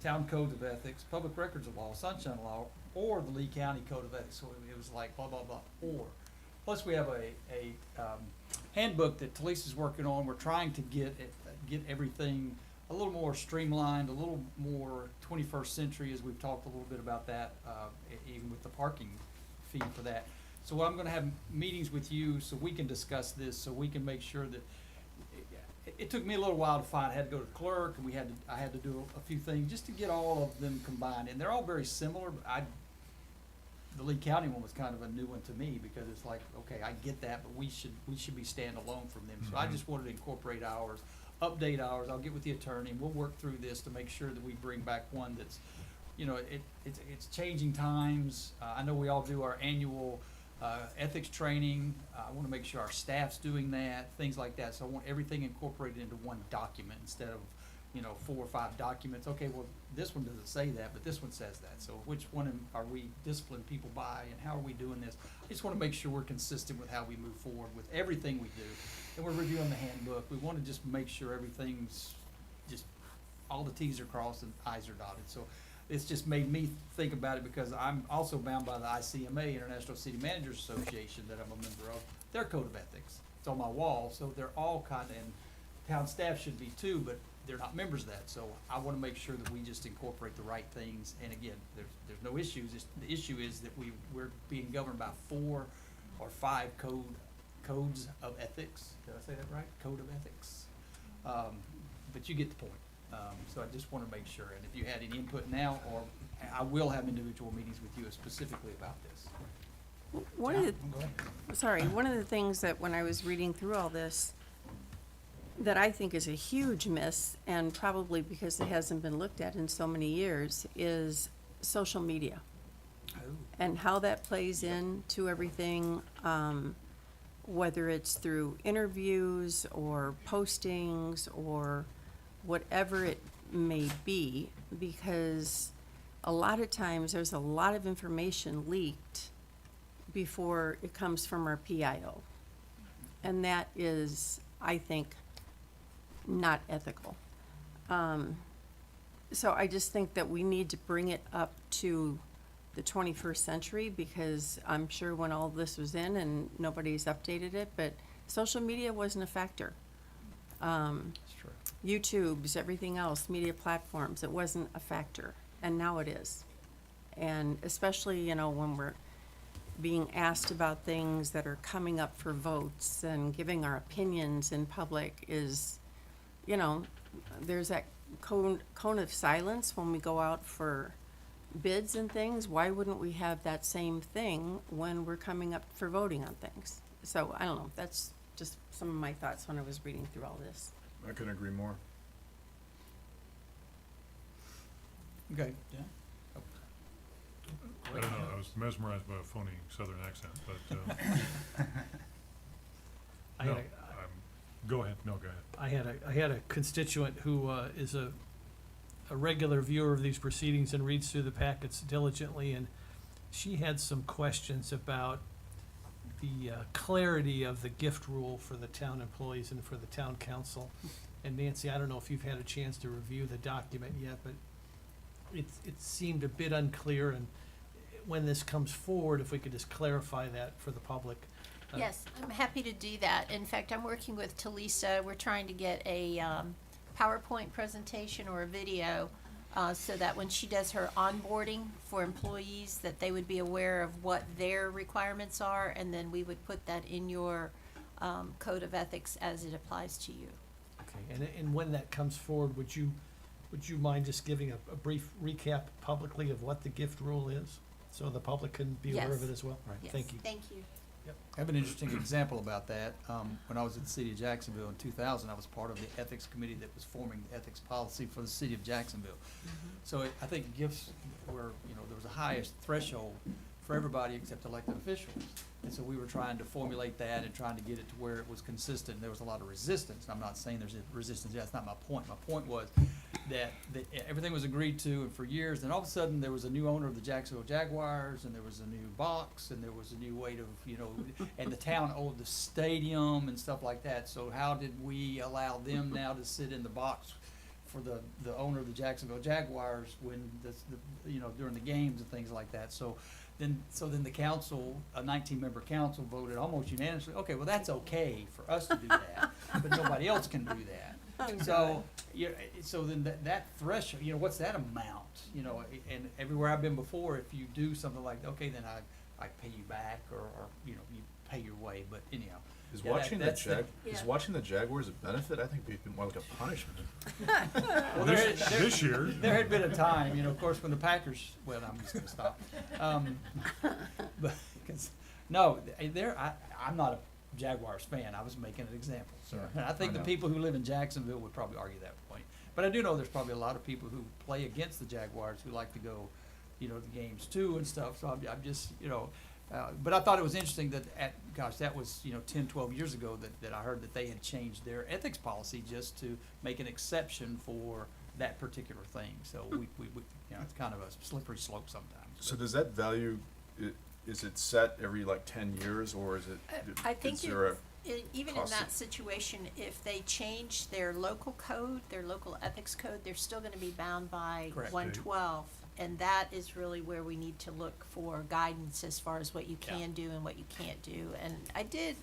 Town Code of Ethics, Public Records of Law, Sunshine Law, or the Lee County Code of Ethics. So it was like blah blah blah. Or plus we have a handbook that Talisa's working on. We're trying to get everything a little more streamlined, a little more 21st century, as we've talked a little bit about that, even with the parking fee for that. So I'm gonna have meetings with you so we can discuss this, so we can make sure that, it took me a little while to find, I had to go to the clerk, and I had to do a few things just to get all of them combined, and they're all very similar, but the Lee County one was kind of a new one to me, because it's like, okay, I get that, but we should be standalone from them. So I just wanted to incorporate ours, update ours. I'll get with the attorney, and we'll work through this to make sure that we bring back one that's, it's changing times. I know we all do our annual ethics training. I want to make sure our staff's doing that, things like that. So I want everything incorporated into one document instead of, 4 or 5 documents. Okay, well, this one doesn't say that, but this one says that. So which one are we disciplining people by, and how are we doing this? I just want to make sure we're consistent with how we move forward with everything we do. And we're reviewing the handbook. We want to just make sure everything's just, all the T's are crossed and I's are dotted. So it's just made me think about it, because I'm also bound by the ICMA, International City Managers Association, that I'm a member of. Their code of ethics. It's on my wall, so they're all kind of, and town staff should be too, but they're not members of that. So I want to make sure that we just incorporate the right things. And again, there's no issues. The issue is that we're being governed by 4 or 5 codes of ethics. Did I say that right? Code of ethics. But you get the point. So I just want to make sure, and if you had any input now, or I will have individual meetings with you specifically about this. One of the, Go ahead. sorry, one of the things that when I was reading through all this, that I think is a huge miss, and probably because it hasn't been looked at in so many years, is social media. And how that plays into everything, whether it's through interviews or postings or whatever it may be, because a lot of times there's a lot of information leaked before it comes from our PIO. And that is, I think, not ethical. So I just think that we need to bring it up to the 21st century, because I'm sure when all this was in and nobody's updated it, but social media wasn't a factor. That's true. YouTube's, everything else, media platforms, it wasn't a factor, and now it is. And especially, when we're being asked about things that are coming up for votes and giving our opinions in public is, there's that cone of silence when we go out for bids and things. Why wouldn't we have that same thing when we're coming up for voting on things? So, I don't know, that's just some of my thoughts when I was reading through all this. I couldn't agree more. Okay. Yeah. I don't know, I was mesmerized by a phony southern accent, but, I No, had go ahead, no, go ahead. I had a constituent who is a regular viewer of these proceedings and reads through the packets diligently, and she had some questions about the clarity of the gift rule for the town employees and for the town council. And Nancy, I don't know if you've had a chance to review the document yet, but it seemed a bit unclear, and when this comes forward, if we could just clarify that for the public. Yes, I'm happy to do that. In fact, I'm working with Talisa. We're trying to get a PowerPoint presentation or a video so that when she does her onboarding for employees, that they would be aware of what their requirements are, and then we would put that in your code of ethics as it applies to you. Okay, and when that comes forward, would you mind just giving a brief recap publicly of what the gift rule is? So the public can be aware of Yes. it as well? Right, Yes, thank you. thank you. I have an interesting example about that. When I was at the city of Jacksonville in 2000, I was part of the ethics committee that was forming the ethics policy for the city of Jacksonville. So I think gifts were, there was a highest threshold for everybody except elected officials. And so we were trying to formulate that and trying to get it to where it was consistent. There was a lot of resistance. And I'm not saying there's a resistance. That's not my point. My point was that everything was agreed to, and for years, then all of a sudden there was a new owner of the Jacksonville Jaguars, and there was a new box, and there was a new way to, and the town owned the stadium and stuff like that. So how did we allow them now to sit in the box for the owner of the Jacksonville Jaguars when during the games and things like that? So then the council, a 19-member council, voted almost unanimously, okay, well, that's okay for us to do that, but nobody else can do that. So, so then that threshold, what's that amount? And everywhere I've been before, if you do something like, okay, then I pay you back, or you pay your way, but anyhow. Is Yeah, watching that's is watching the Jaguars a benefit? I think it'd be more like a punishment. Well, This year. There had been a time, of course, when the Packers, well, I'm just gonna stop. But, I'm not a Jaguars fan. I was making an example, sir. Yeah, And I think I the know. people who live in Jacksonville would probably argue that point. But I do know there's probably a lot of people who play against the Jaguars who like to go, the games too and stuff. So I'm just, but I thought it was interesting that that was, 10, 12 years ago that I heard that they had changed their ethics policy just to make an exception for that particular thing. So we it's kind of a slippery slope sometimes. So does that value, is it set every 10 years, or is it? I think is there a even in cost that of- situation, if they change their local code, their local ethics code, they're still gonna be bound by Correct. 112. And that is really where we need to look for guidance as far as what you Yeah. can do and what you can't do. And I did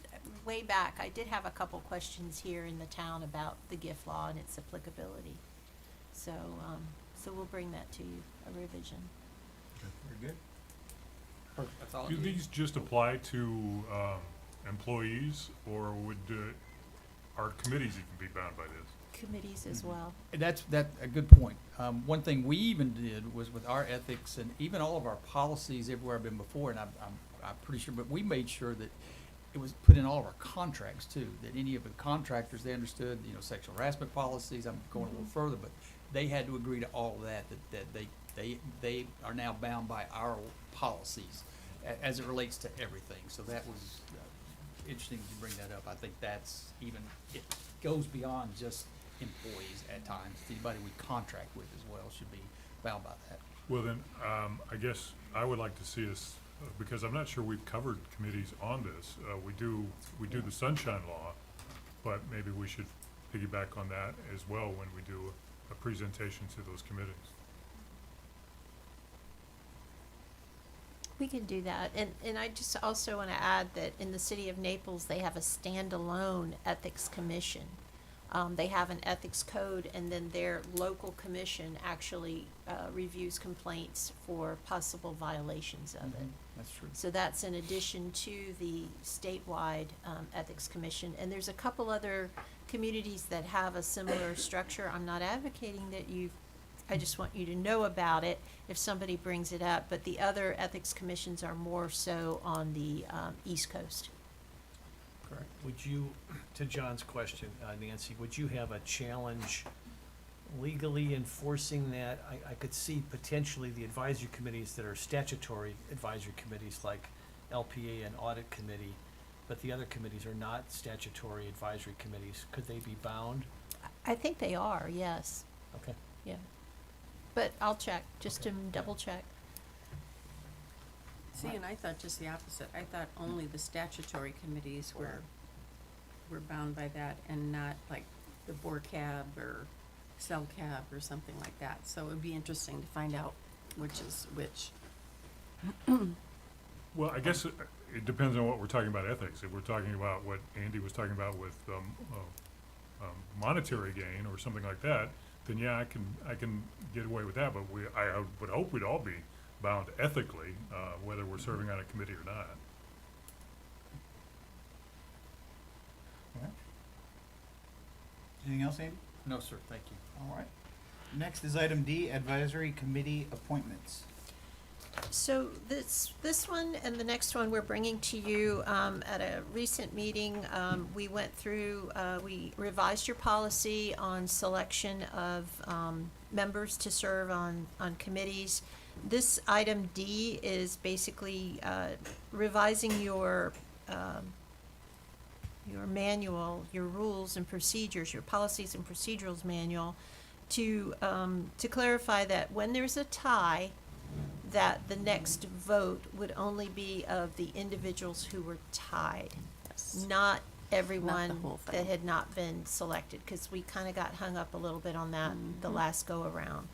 have a couple questions here in the town about the gift law and its applicability. So we'll bring that to you, a revision. Very good. Perfect. That's all I Do need. these just apply to employees, or would our committees even be bound by this? Committees as well. That's a good point. One thing we even did was with our ethics and even all of our policies everywhere I've been before, and I'm pretty sure, but we made sure that it was put in all of our contracts too, that any of the contractors, they understood, sexual harassment policies. I'm going a little further, but they had to agree to all of that they are now bound by our policies as it relates to everything. So that was interesting to bring that up. I think it goes beyond just employees at times. Anybody we contract with as well should be bound by that. Well, then, I guess I would like to see us, because I'm not sure we've covered committees on this. We do the Sunshine Law, but maybe we should piggyback on that as well when we do a presentation to those committees. We can do that. And I just also want to add that in the city of Naples, they have a standalone ethics commission. They have an ethics code, and then their local commission actually reviews complaints for possible violations of it. That's true. So that's in addition to the statewide ethics commission. And there's a couple other communities that have a similar structure. I'm not advocating that I just want you to know about it if somebody brings it up. But the other ethics commissions are more so on the East Coast. Correct. Would you, to John's question, Nancy, would you have a challenge legally enforcing that? I could see potentially the advisory committees that are statutory advisory committees like LPA and Audit Committee, but the other committees are not statutory advisory committees. Could they be bound? I think they are, yes, Okay. yeah. But I'll check, just Okay. to double check. See, and I thought just the opposite. I thought only the statutory committees were bound by that and not like the BORCAB or CELCAB or something like that. So it would be interesting to find out which is which. Well, I guess it depends on what we're talking about ethics. If we're talking about what Andy was talking about with monetary gain or something like that, then yeah, I can get away with that. But I would hope we'd all be bound ethically, whether we're serving on a committee or not. Anything else, Andy? No, sir, thank you. All right. Next is item D, advisory committee appointments. So this one and the next one we're bringing to you at a recent meeting. We went through, we revised your policy on selection of members to serve on committees. This item D is basically revising your manual, your rules and procedures, your policies and procedurals manual to clarify that when there's a tie, that the next vote would only be of the individuals who were tied, Yes. not everyone whole that thing. had not been selected, because we kind of got hung up a little bit on that the last go around.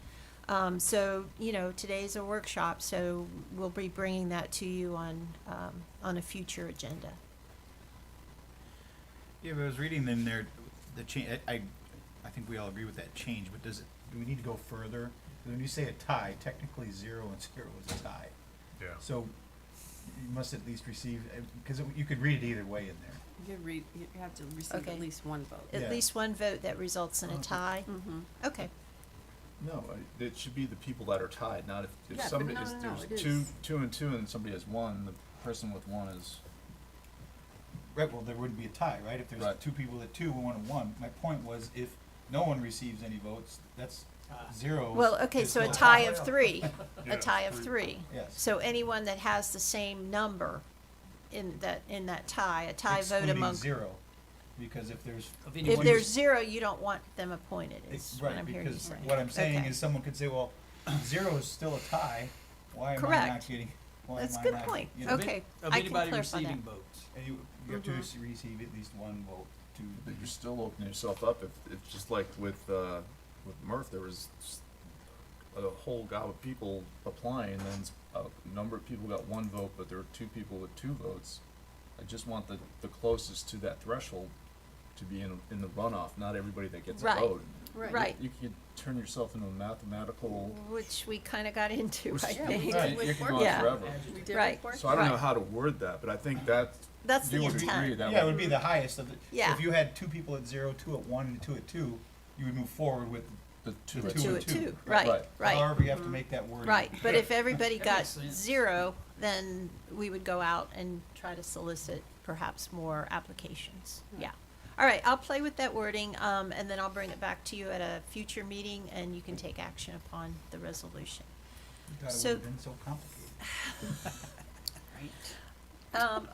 So, you know, today's a workshop, so we'll be bringing that to you on a future agenda. Yeah, but I was reading in there, the change, I think we all agree with that change, but do we need to go further? When you say a tie, technically 0 and 0 is a tie. Yeah. So you must at least receive, because you could read it either way in there. You have to receive Okay. at least one vote. At Yeah. least one vote that results in a Okay. tie? Mm-hmm. Okay, No, it should be the people that are tied, not if Yeah, but somebody no, is, no, no, there's it two is. and two and somebody has one, the person with one is, Right, well, there wouldn't be a tie, right? If there's Right. two people at 2 and one at 1. My point was, if no one receives any votes, that's 0. well, okay, is so a still tie of 3, Yeah, a tie of 3. Yes. So anyone that has the same number in that tie, a tie vote Excluding among. 0, because if there's. Of If anyone there's who's- 0, you don't want them appointed, is what Right, I'm hearing you because say. what I'm saying Okay. is someone could say, well, 0 is still a tie, why am I not Correct. getting, why That's am a I good not, point. you know? Of any- Okay, Of I can anybody clarify receiving that. votes. And you have to receive at least one vote to. but you're still opening yourself up if just like with Murph, there was a whole gob of people applying, and then a number of people got one vote, but there were 2 people with 2 votes. I just want the closest to that threshold to be in the runoff, not everybody that gets Right. a vote. Right. You could turn yourself into a mathematical, Which we kind of got into, I Yeah, we think. did Right. with it could go Bork. on Yeah. forever. We did Right. with So I don't know Right. how to word that, but I think that, That's the you would agree intent. that Yeah, it would would be the highest of the, Yeah. if you had 2 people at 0, 2 at 1, and 2 at 2, you would move forward with the two. the at 2 2 at at 2. 2, right, right. However, you have to make that word. Right, but if everybody That got makes sense. 0, then we would go out and try to solicit perhaps more applications. Yeah. All right, I'll play with that wording, and then I'll bring it back to you at a future meeting, and you can take action upon the resolution. God, it So- would've been so complicated.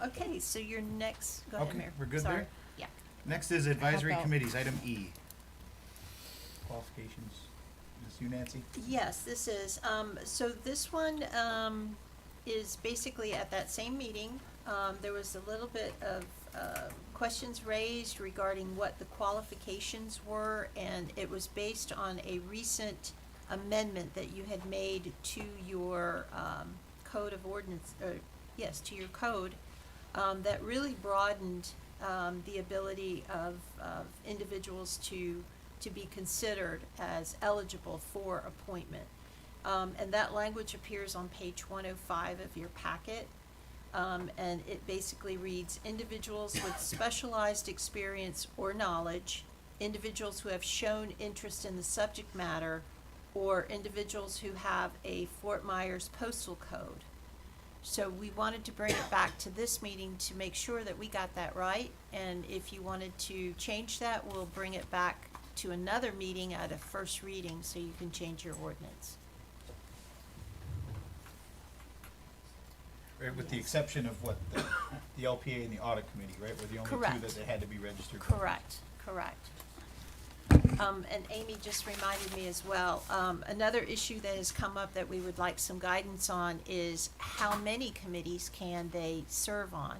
Okay, so your next, go ahead, Okay, Mayor. we're good Sorry. there? Yeah. Next is advisory about- committees, item E. Qualifications. Is this you, Nancy? Yes, this is. So this one is basically at that same meeting. There was a little bit of questions raised regarding what the qualifications were, and it was based on a recent amendment that you had made to your code of ordinance, or yes, to your code, that really broadened the ability of individuals to be considered as eligible for appointment. And that language appears on page 105 of your packet. And it basically reads, individuals with specialized experience or knowledge, individuals who have shown interest in the subject matter, or individuals who have a Fort Myers postal code. So we wanted to bring it back to this meeting to make sure that we got that right. And if you wanted to change that, we'll bring it back to another meeting at a first reading so you can change your ordinance. right, with the exception of what, the LPA and the audit committee, right, were the only two Correct. that they had to be registered. Correct, correct. And Amy just reminded me as well, another issue that has come up that we would like some guidance on is how many committees can they serve on?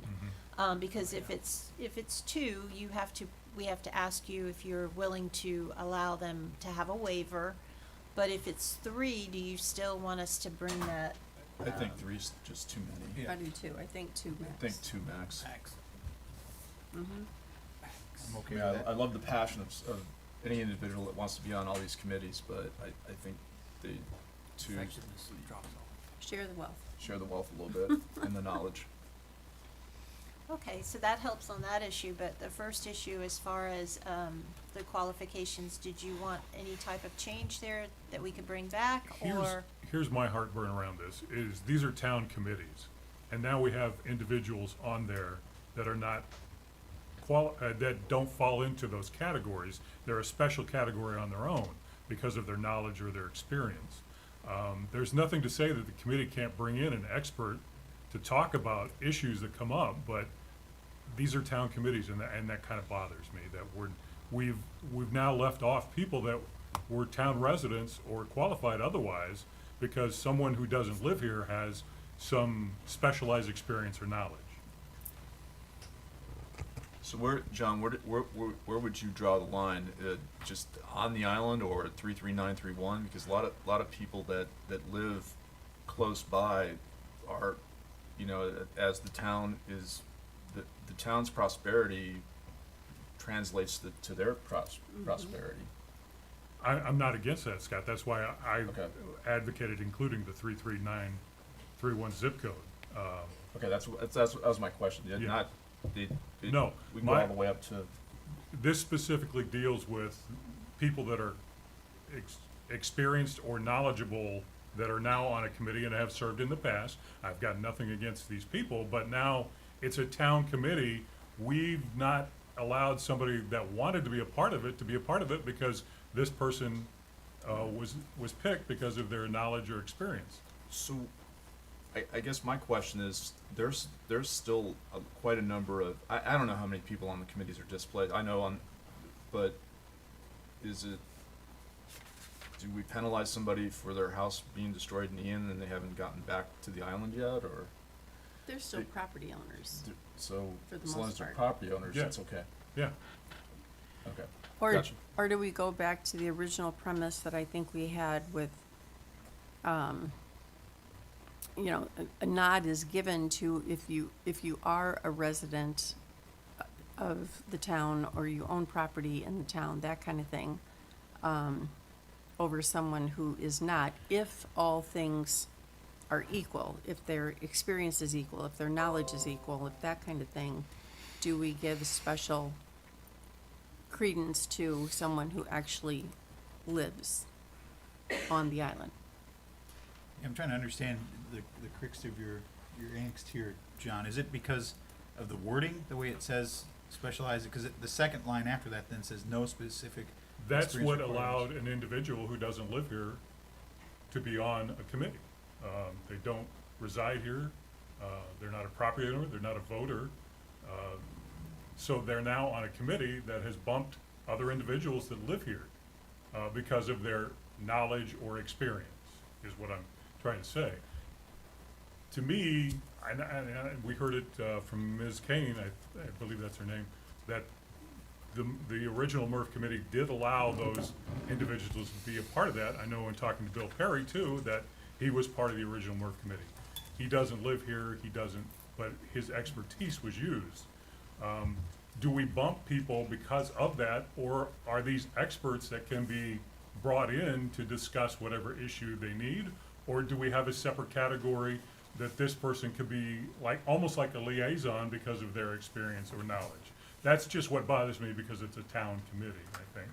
Because if it's two, we have to ask you if you're willing to allow them to have a waiver. But if it's three, do you still want us to bring that? I think three's just too many. I do too, I think two max. I think two max. Mm-hmm. I'm okay Yeah, with that. I love the passion of any individual that wants to be on all these committees, but I think they two Share the wealth. share the wealth a little bit and the knowledge. Okay, so that helps on that issue, but the first issue as far as, the qualifications, did you want any type of change there that we could bring back, or? Here's my heartburn around this, is these are town committees, and now we have individuals on there that are not that don't fall into those categories. They're a special category on their own because of their knowledge or their experience. There's nothing to say that the committee can't bring in an expert to talk about issues that come up, but these are town committees, and that kind of bothers me, that we've now left off people that were town residents or qualified otherwise because someone who doesn't live here has some specialized experience or knowledge. So John, where would you draw the line? Just on the island or 33931? Because a lot of people that live close by are, as the town is, the town's prosperity translates to their prosperity. I'm not against that, Scott. That's why I Okay. advocated including the 33931 zip code. Okay, that was my question. Yeah. Not, No, we can go all the way up to. This specifically deals with people that are experienced or knowledgeable that are now on a committee and have served in the past. I've got nothing against these people, but now it's a town committee. We've not allowed somebody that wanted to be a part of it because this person was picked because of their knowledge or experience. So, I guess my question is, there's still quite a number of, I don't know how many people on the committees are displaced. I know but do we penalize somebody for their house being destroyed in Ian and they haven't gotten back to the island yet, or? They're still property owners. So, For the as long most as they're part. property owners, Yeah. it's okay. Yeah. Okay. Or, Gotcha. do we go back to the original premise that I think we had with, a nod is given to if you are a resident of the town or you own property in the town, that kind of thing, over someone who is not, if all things are equal, if their experience is equal, if their knowledge is equal, if that kind of thing, do we give special credence to someone who actually lives on the island? I'm trying to understand the crux of your angst here, John. Is it because of the wording, the way it says specialized? Because the second line after that then says no specific That's experience what requirements. allowed an individual who doesn't live here to be on a committee. They don't reside here, they're not a property owner, they're not a voter. So they're now on a committee that has bumped other individuals that live here because of their knowledge or experience, is what I'm trying to say. To me, and we heard it from Ms. Kane, I believe that's her name, that the original MRF committee did allow those individuals to be a part of that. I know in talking to Bill Perry too, that he was part of the original MRF committee. He doesn't live here, but his expertise was used. Do we bump people because of that, or are these experts that can be brought in to discuss whatever issue they need? Or do we have a separate category that this person could be almost like a liaison because of their experience or knowledge? That's just what bothers me because it's a town committee, I think.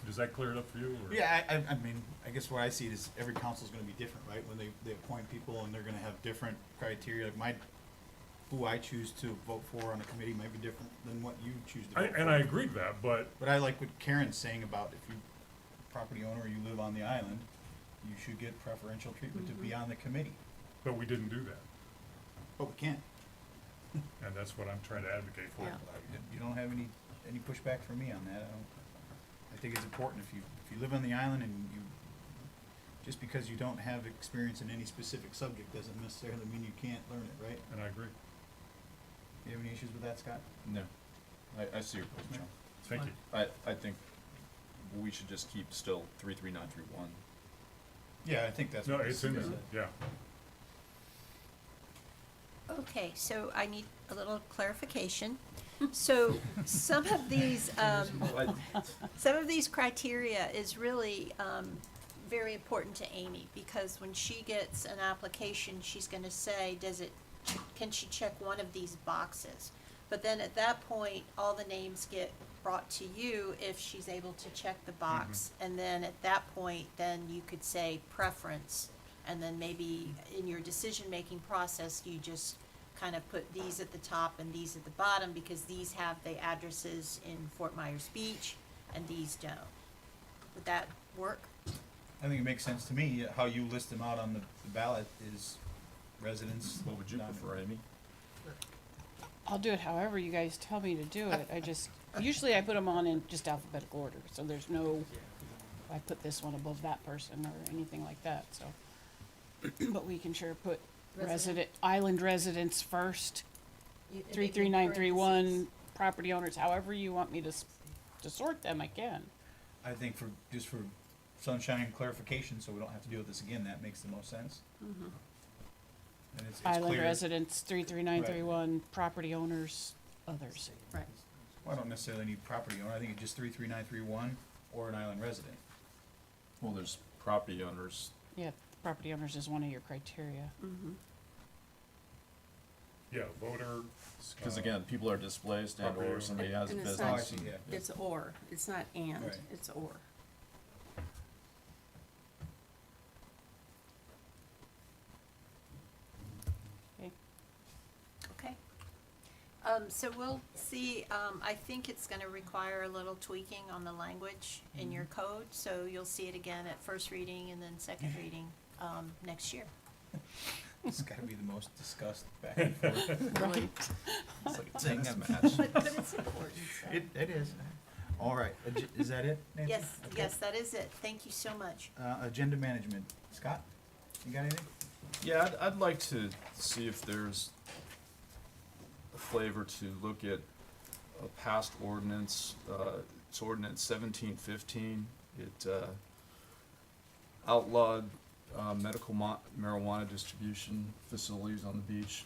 Does that clear it up for you? Or? Yeah, I mean, I guess where I see it is every council's gonna be different, right? When they appoint people and they're gonna have different criteria. Like who I choose to vote for on a committee might be different than what you choose to vote for. And I agree with that, but I like what Karen's saying about if you property owner, you live on the island, you should get preferential treatment to be on the committee. we didn't do that. But we can't. And that's what I'm trying to advocate for. Yeah. You don't have any pushback from me on that. I think it's important if you live on the island and just because you don't have experience in any specific subject doesn't necessarily mean you can't learn it, right? And I agree. You have any issues with that, Scott? No, I see your point, John. Thank you. I think we should just keep still 33931. Yeah, I think that's No, what it's in there, said. yeah. Okay, so I need a little clarification. So some of these, some of these criteria is really, very important to Amy, because when she gets an application, she's gonna say, can she check one of these boxes? But then at that point, all the names get brought to you if she's able to check the box. And then at that point, then you could say preference, and then maybe in your decision-making process, you just kind of put these at the top and these at the bottom, because these have the addresses in Fort Myers Beach, and these don't. Would that work? I think it makes sense to me. How you list them out on the ballot is residents. What would you prefer, Amy? I'll do it however you guys tell me to do it. Usually I put them on in just alphabetical order, so there's no, I put this one above that person or anything like that, so. But we can sure put island residents first, 33931, property owners, however you want me to sort them, I can. I think for sunshine clarification, so we don't have to deal with this again, that makes the most sense. And it's Island clear. residents, 33931, property owners, others. Right. Well, I don't necessarily need property owner, I think it's just 33931 or an island resident. Well, there's property owners. Yeah, property owners is one of your criteria. Yeah, voter. Because again, people are displaced and property or owner. somebody has a And it's business. not- I see, yeah. It's or, it's not and, Right. it's or. Okay. So we'll see, I think it's gonna require a little tweaking on the language in your code, so you'll see it again at first reading and then second reading, next year. It's gotta be the most discussed back and forth. Right. It's like a Thing tennis that- match. But it's important, so. It is. All right, is that it, Nancy? Yes, Okay. yes, that is it. Thank you so much. Agenda management. Scott, you got anything? Yeah, I'd like to see if there's a flavor to look at a past ordinance. It's ordinance 1715. It outlawed medical marijuana distribution facilities on the beach.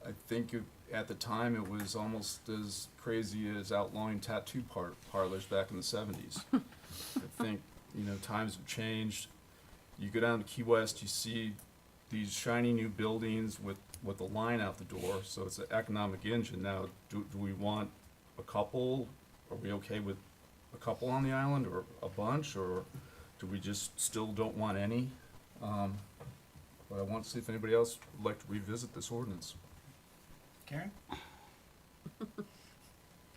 I think at the time it was almost as crazy as outlawing tattoo parlors back in the 70s. I think, times have changed. You go down to Key West, you see these shiny new buildings with a line out the door, so it's an economic engine. Now, do we want a couple? Are we okay with a couple on the island, or a bunch, or do we just still don't want any? But I want to see if anybody else would like to revisit this ordinance. Karen?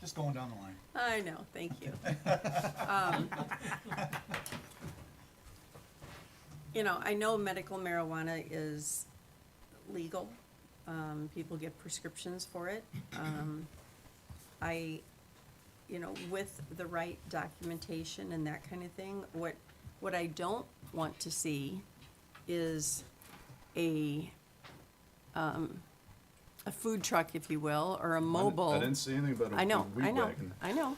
Just going down the line. I know, thank you. I know medical marijuana is legal. People get prescriptions for it. With the right documentation and that kind of thing, what I don't want to see is a food truck, if you will, or a mobile. I didn't see anything about a I know, weed wagon. I know.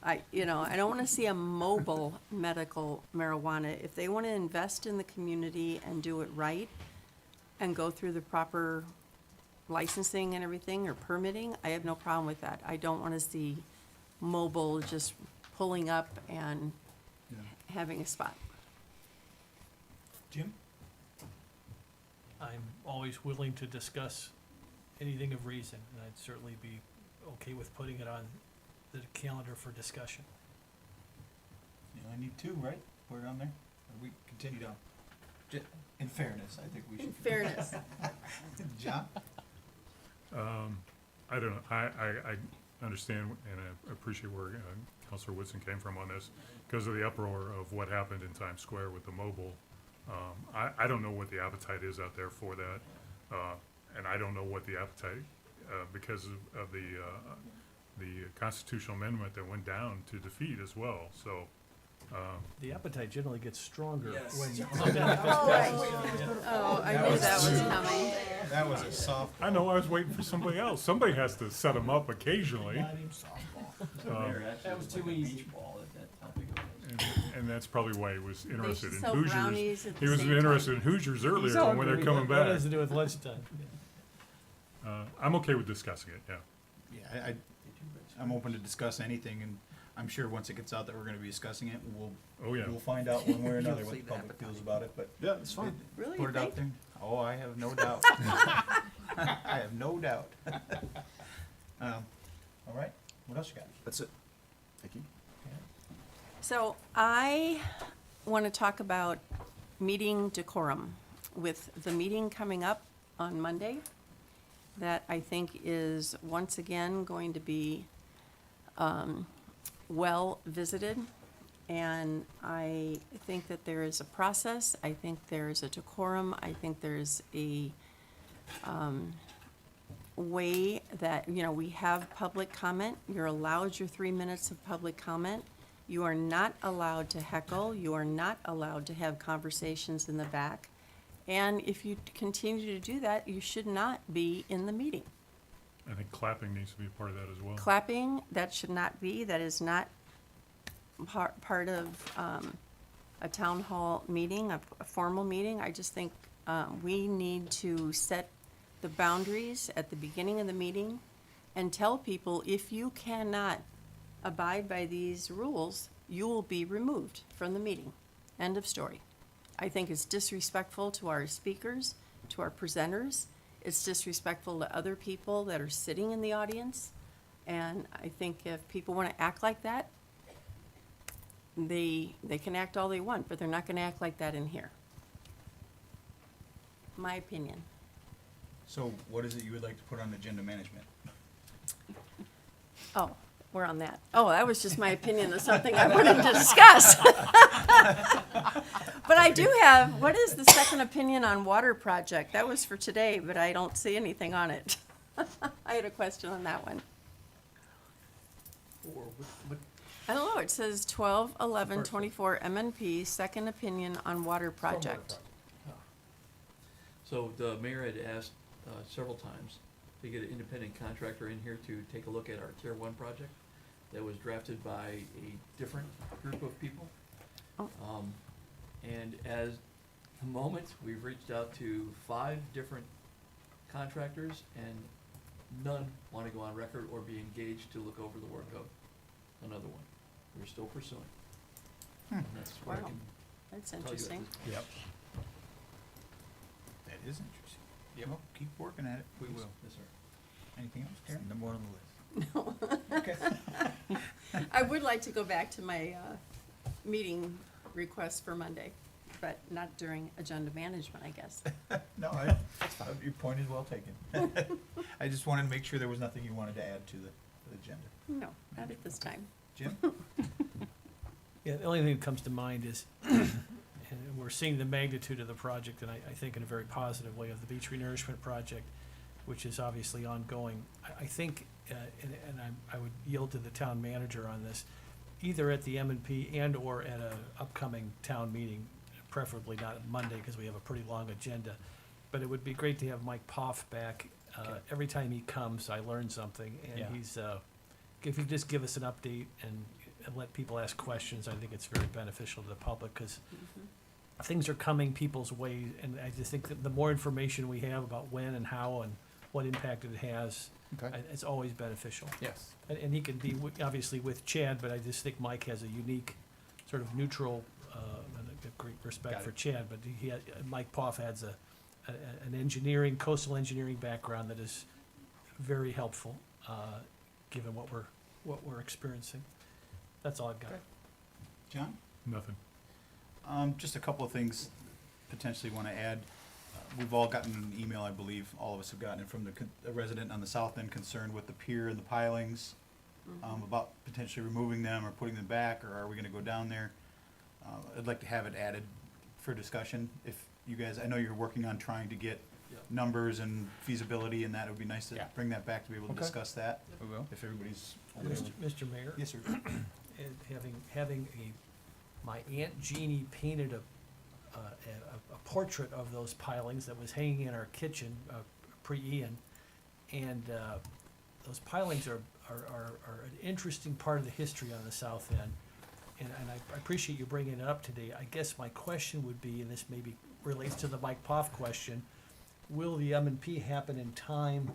I don't wanna see a mobile medical marijuana. If they wanna invest in the community and do it right and go through the proper licensing and everything or permitting, I have no problem with that. I don't wanna see mobile just pulling up and having a spot. Jim? I'm always willing to discuss anything of reason, and I'd certainly be okay with putting it on the calendar for discussion. You only need two, right? Put it on there? Or we continue down? In fairness, I think we should. In fairness. John? I don't know, I understand and I appreciate where Councilor Woodson came from on this, because of the uproar of what happened in Times Square with the mobile I don't know what the appetite is out there for that, and I don't know what the appetite, because of the constitutional amendment that went down to defeat as well, so, The appetite generally gets stronger Yes. when. Oh, I knew that was coming. That was a soft. I know, I was waiting for somebody else. Somebody has to set them up occasionally. Mayor, actually, That was it's too like a easy. beach ball how big it was. And that's probably why he was interested should in sell Hoosiers. brownies at the He was same interested in Hoosiers earlier than when they're coming That back. has to do with lunchtime. I'm okay with discussing it, yeah. Yeah, I'm open to discuss anything, and I'm sure once it gets out that we're gonna be discussing it, Oh, yeah. we'll find out one way or another You'll what see the the public feels about it, but. Yeah, it's fine. Really, Put you it out think? there. Oh, I have no doubt. I have no doubt. All right, what else you got? That's it. Thank you. So I want to talk about meeting decorum with the meeting coming up on Monday that I think is once again going to be well visited. And I think that there is a process. I think there is a decorum. I think there's a way that, we have public comment. You're allowed your 3 minutes of public comment. You are not allowed to heckle. You are not allowed to have conversations in the back. And if you continue to do that, you should not be in the meeting. I think clapping needs to be a part of that as well. Clapping, that should not be, that is not part of a town hall meeting, a formal meeting. I just think we need to set the boundaries at the beginning of the meeting and tell people if you cannot abide by these rules, you will be removed from the meeting. End of story. I think it's disrespectful to our speakers, to our presenters. It's disrespectful to other people that are sitting in the audience. And I think if people want to act like that, they can act all they want, but they're not going to act like that in here. My opinion. So what is it you would like to put on agenda management? Oh, we're on that. Oh, that was just my opinion of something I wanted to discuss. But I do have, what is the second opinion on water project? That was for today, but I don't see anything on it. I had a question on that one. Or what I don't know, it says 12/11/24 MNP, second opinion on water project. So the mayor had asked several times to get an independent contractor in here to take a look at our Tier 1 project that was drafted by a different group of people. Oh. And as the moment, we've reached out to 5 different contractors, and none want to go on record or be engaged to look over the work of another one. We're still pursuing. And that's what I Wow. can That's tell you at interesting. this point. Yep. That is interesting. Yeah, well, keep working at it. We will. Yes, sir. Anything else, Karen? Number one on the list. No. Okay. I would like to go back to my meeting request for Monday, but not during agenda management, I guess. No, your point is well taken. I just wanted to make sure there was nothing you wanted to add to the agenda. No, not at this time. Jim? Yeah, the only thing that comes to mind is, and we're seeing the magnitude of the project, and I think in a very positive way, of the beach renourishment project, which is obviously ongoing. I think, and I would yield to the town manager on this, either at the M&P and/or at a upcoming town meeting, preferably not Monday, because we have a pretty long agenda. But it would be great to have Mike Poff back. Okay. Every time he comes, I learn something, and Yeah. he's, if you just give us an update and let people ask questions, I think it's very beneficial to the public, because things are coming people's way, and I just think that the more information we have about when and how and what impact it has, Okay. it's always beneficial. Yes. And he can be, obviously with Chad, but I just think Mike has a unique, sort of neutral, and a great respect Got for it. Chad, but Mike Poff has an engineering, coastal engineering background that is very helpful, given what we're experiencing. That's all I've got. Okay. John? Nothing. Just a couple of things potentially want to add. We've all gotten an email, I believe, all of us have gotten it from a resident on the south end concerned with the pier and the pilings, about potentially removing them or putting them back, or are we going to go down there? I'd like to have it added for discussion, if you guys, I know you're working on trying to get Yeah. numbers and feasibility, and that would be nice to Yeah. bring that back to be able to Okay. discuss that, We will. if everybody's. And Mr. Mayor? Yes, sir. And having my Aunt Jeannie painted a portrait of those pilings that was hanging in our kitchen, pre-Ian. And, those pilings are an interesting part of the history on the south end. And I appreciate you bringing it up today. I guess my question would be, and this maybe relates to the Mike Poff question, will the M&P happen in time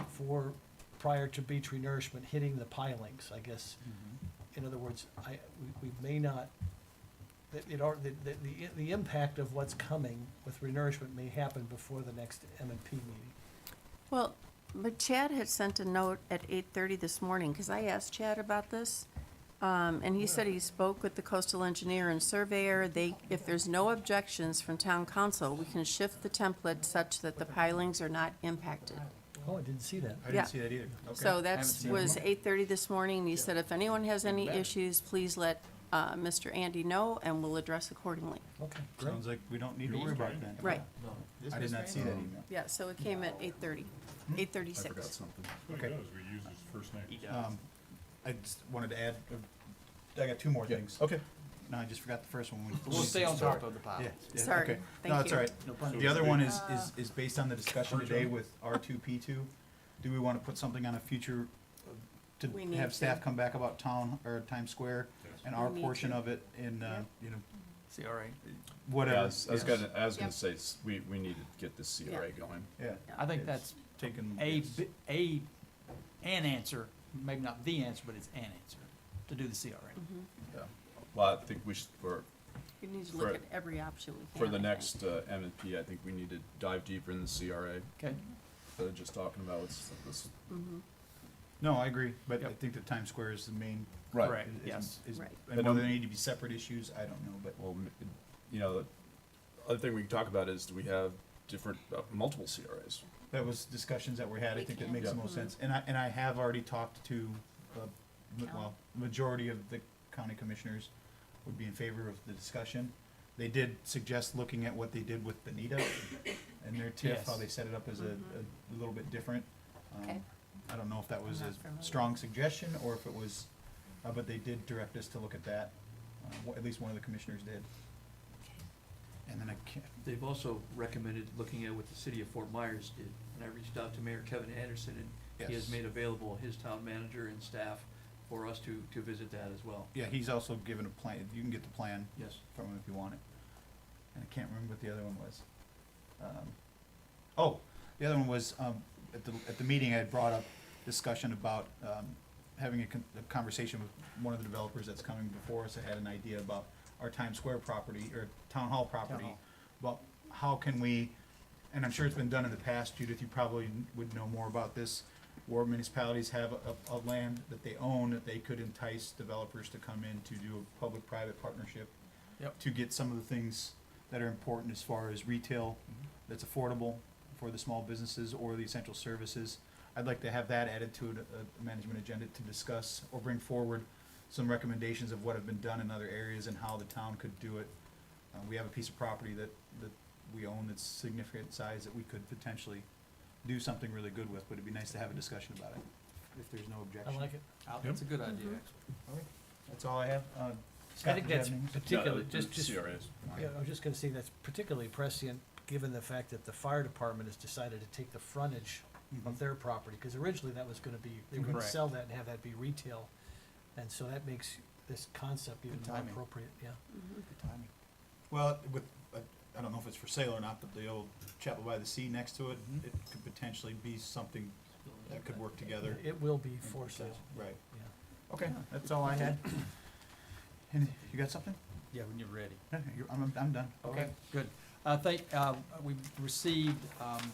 for, prior to beach renourishment hitting the pilings? I guess, in other words, we may not, the impact of what's coming with renourishment may happen before the next M&P meeting. Well, but Chad had sent a note at 8:30 this morning, because I asked Chad about this. And he said he spoke with the coastal engineer and surveyor. If there's no objections from town council, we can shift the template such that the pilings are not impacted. Oh, I didn't see that. I Yeah. didn't see that either. Okay. So was 8:30 this morning, and he said if anyone has any issues, please let, Mr. Andy know, and we'll address accordingly. Okay, great. Sounds like we don't need to worry about it then. Right, No. I did not see that email. yeah, so it came at 8:30, I forgot 8:36. something. What Okay. he does, we use his first name. I just wanted to add, I got two more things. Okay. No, I just forgot the first one. We'll stay on top of the pile. Yeah, yeah, Sorry. okay. Thank No, it's you. all right. No pun The other one intended. is based on the discussion today with R2, P2. Do we wanna put something on a future, to We need have staff to. come back about town, or Times Square, and our We need portion to. of it in, you know, CRA. whatever. I was yes. gonna Yep. say, we need to get this CRA going. Yeah. I think It's that's taken. an answer, maybe not the answer, but it's an answer, to do the CRA. Yeah. Well, I think we should, We need to For- look at every option we can. for the I think. next M&P, I think we need to dive deeper in the CRA, Okay, instead of just talking about this. Mhm. No, I agree, but I Yep. think that Times Square is the main. Correct, is- yes. is- Right. And whether they need to be separate issues, I don't know, but. Well, you know, the other thing we can talk about is, do we have different, multiple CRAs? That was discussions that were had, I We think that can. makes the Yeah. most sense, and I have already talked to, well, majority of the county commissioners would be in favor of the discussion. They did suggest looking at what they did with Benita and their TIF, how Yes. they set it up as a little bit different. Okay. I don't know if that was I'm a not familiar. strong suggestion, or if it was, but they did direct us to look at that, at least one of the commissioners did. And then I can't, They've also recommended looking at what the city of Fort Myers did, and I reached out to Mayor Kevin Anderson, and he has Yes. made available his town manager and staff for us to visit that as well. yeah, he's also given a plan, you can get the plan Yes. from him if you want it. And I can't remember what the other one was. Oh, the other one was, at the meeting, I had brought up discussion about, having a conversation with one of the developers that's coming before us, that had an idea about our Times Square property, or Town Hall property. Hall. About how can we, and I'm sure it's been done in the past, Judith, you probably would know more about this, where municipalities have a land that they own, that they could entice developers to come in to do a public-private partnership. Yep. To get some of the things that are important as far as retail that's affordable for the small businesses or the essential services. I'd like to have that added to a management agenda to discuss or bring forward some recommendations of what have been done in other areas and how the town could do it. We have a piece of property that we own that's significant size that we could potentially do something really good with, but it'd be nice to have a discussion about it, if there's no I objection. like it. that's a good idea, actually. That's all I have. I Scott, think did you that's have anything? particularly, No, just, CRAs. yeah, I was just gonna say that's particularly prescient, given the fact that the fire department has decided to take the frontage of their property, because originally that was gonna be, they were gonna Correct. sell that and have that be retail. And so that makes this concept even Good more timing. appropriate, yeah. Good timing. Well, with, I don't know if it's for sale or not, but the old Chapel by the Sea next to it, it could potentially be something that could work together. It will be for sale, Right. yeah. Okay, that's all I had. And you got something? Yeah, when you're ready. No, I'm done. Okay, good. We received,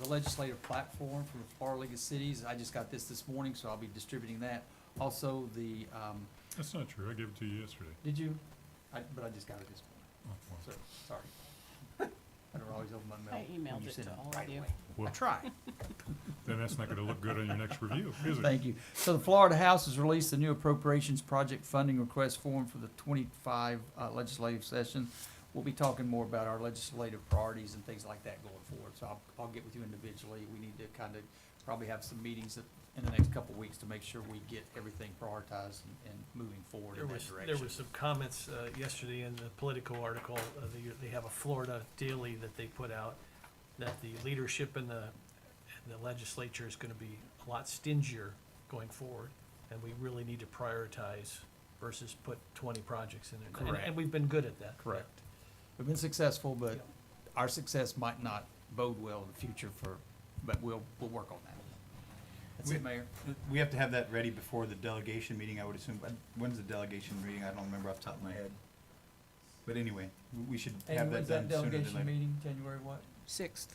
the legislative platform from the Florida League of Cities. I just got this morning, so I'll be distributing that. Also, That's not true, I gave it to you yesterday. did you? But I just got it this morning, Oh, well. so, sorry. I don't always open my mail. I emailed when you it send to all right of you. away. Well, I try. then that's not gonna look good on your next review, is it? Thank you. So the Florida House has released the new appropriations project funding request form for the 25 legislative session. we'll be talking more about our legislative priorities and things like that going forward. So I'll get with you individually. We need to kind of probably have some meetings in the next couple of weeks to make sure we get everything prioritized and moving forward in that direction. There was some comments, yesterday in the Politico article, they have a Florida daily that they put out, that the leadership in the legislature is gonna be a lot stingier going forward, and we really need to prioritize versus put 20 projects in there. Correct. And we've been good at that. Correct. We've been successful, but Yeah. our success might not bode well in the future but we'll work on that. That's it, Mayor. We have to have that ready before the delegation meeting, I would assume. But when's the delegation meeting? I don't remember off the top of my head. But anyway, we should have that done sooner than later. meeting, January what? 6th.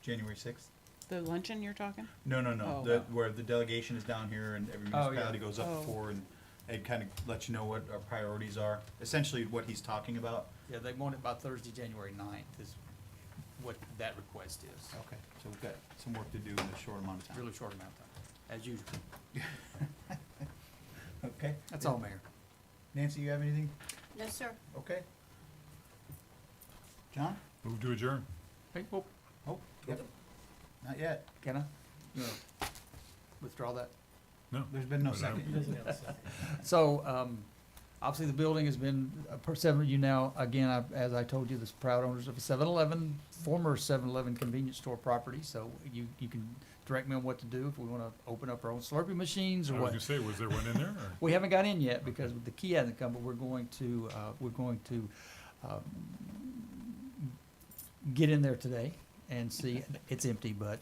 January 6th? The luncheon you're talking? No, Oh. where the delegation is down here and every Oh, yeah. municipality goes up Oh. before and it kind of lets you know what our priorities are. Essentially what he's talking about. Yeah, they want it by Thursday, January 9th is what that request is. Okay, so we've got some work to do in a short amount of time. Really short amount of time, as usual. Okay. That's all, Mayor. Nancy, you have anything? No, sir. Okay. John? Move to adjourn. Hey, whoop, Oh, yep. Not yet. can I? You wanna withdraw that? No. There's been no But I don't- second. So, obviously, the building has been, per seven of you now, again, as I told you, the proud owners of a 7-Eleven, former 7-Eleven convenience store property, so you can direct me on what to do if we wanna open up our own Slurpee machines or I was what. gonna say, was there one in there, or? We haven't got in yet because the key hasn't come, but we're going to get in there today and see. It's empty, but,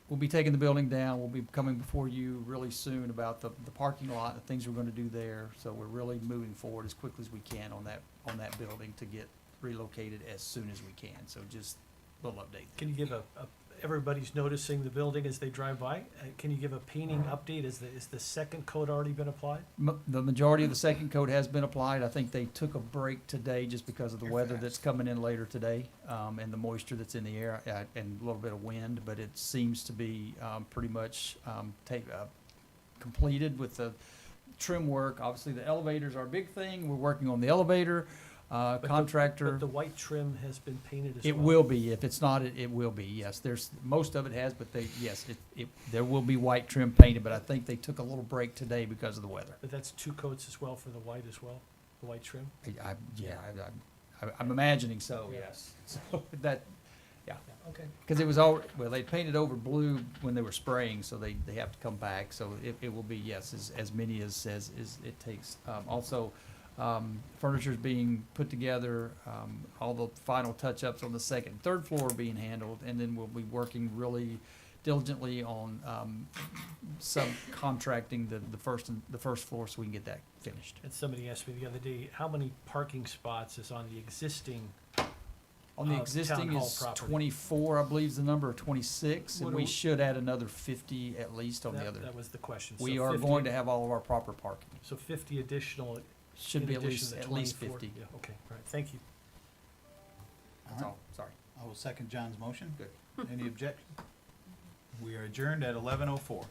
we'll be taking the building down. We'll be coming before you really soon about the parking lot, the things we're gonna do there. So we're really moving forward as quickly as we can on that building to get relocated as soon as we can. So just a little update. Can you give everybody's noticing the building as they drive by? Can you give a painting update? Is the second coat already been applied? The majority of the second coat has been applied. I think they took a break today just because of the You're weather fast. that's coming in later today, and the moisture that's in the air, and a little bit of wind, but it seems to be, pretty much, completed with the trim work. Obviously, the elevators are a big thing. We're working on the elevator, But contractor. the white trim has been painted as well. It will be. If it's not, it will be, yes. Most of it has, but there will be white trim painted, but I think they took a little break today because of the weather. But that's 2 coats as well for the white as well, the white trim? I'm imagining so, Yeah. yes. So that, Yeah, okay. because it was they painted over blue when they were spraying, so they have to come back. So it will be, yes, as many as it takes. Also, furniture's being put together, all the final touch-ups on the second and third floor are being handled, and then we'll be working really diligently on, subcontracting the first floor so we can get that finished. And somebody asked me the other day, how many parking spots is on the existing? On the Town existing hall is property. 24, I believe is the number, or 26, What and do we we- should add another 50 at least on the other. That was the question. We So are 50 going to have all of our proper parking. So 50 additional. Should in be at addition least, to the at least 24. 50. Yeah, okay, all right, thank you. That's all, sorry. I will second John's motion. Good. Any objection? We are adjourned at 11:04.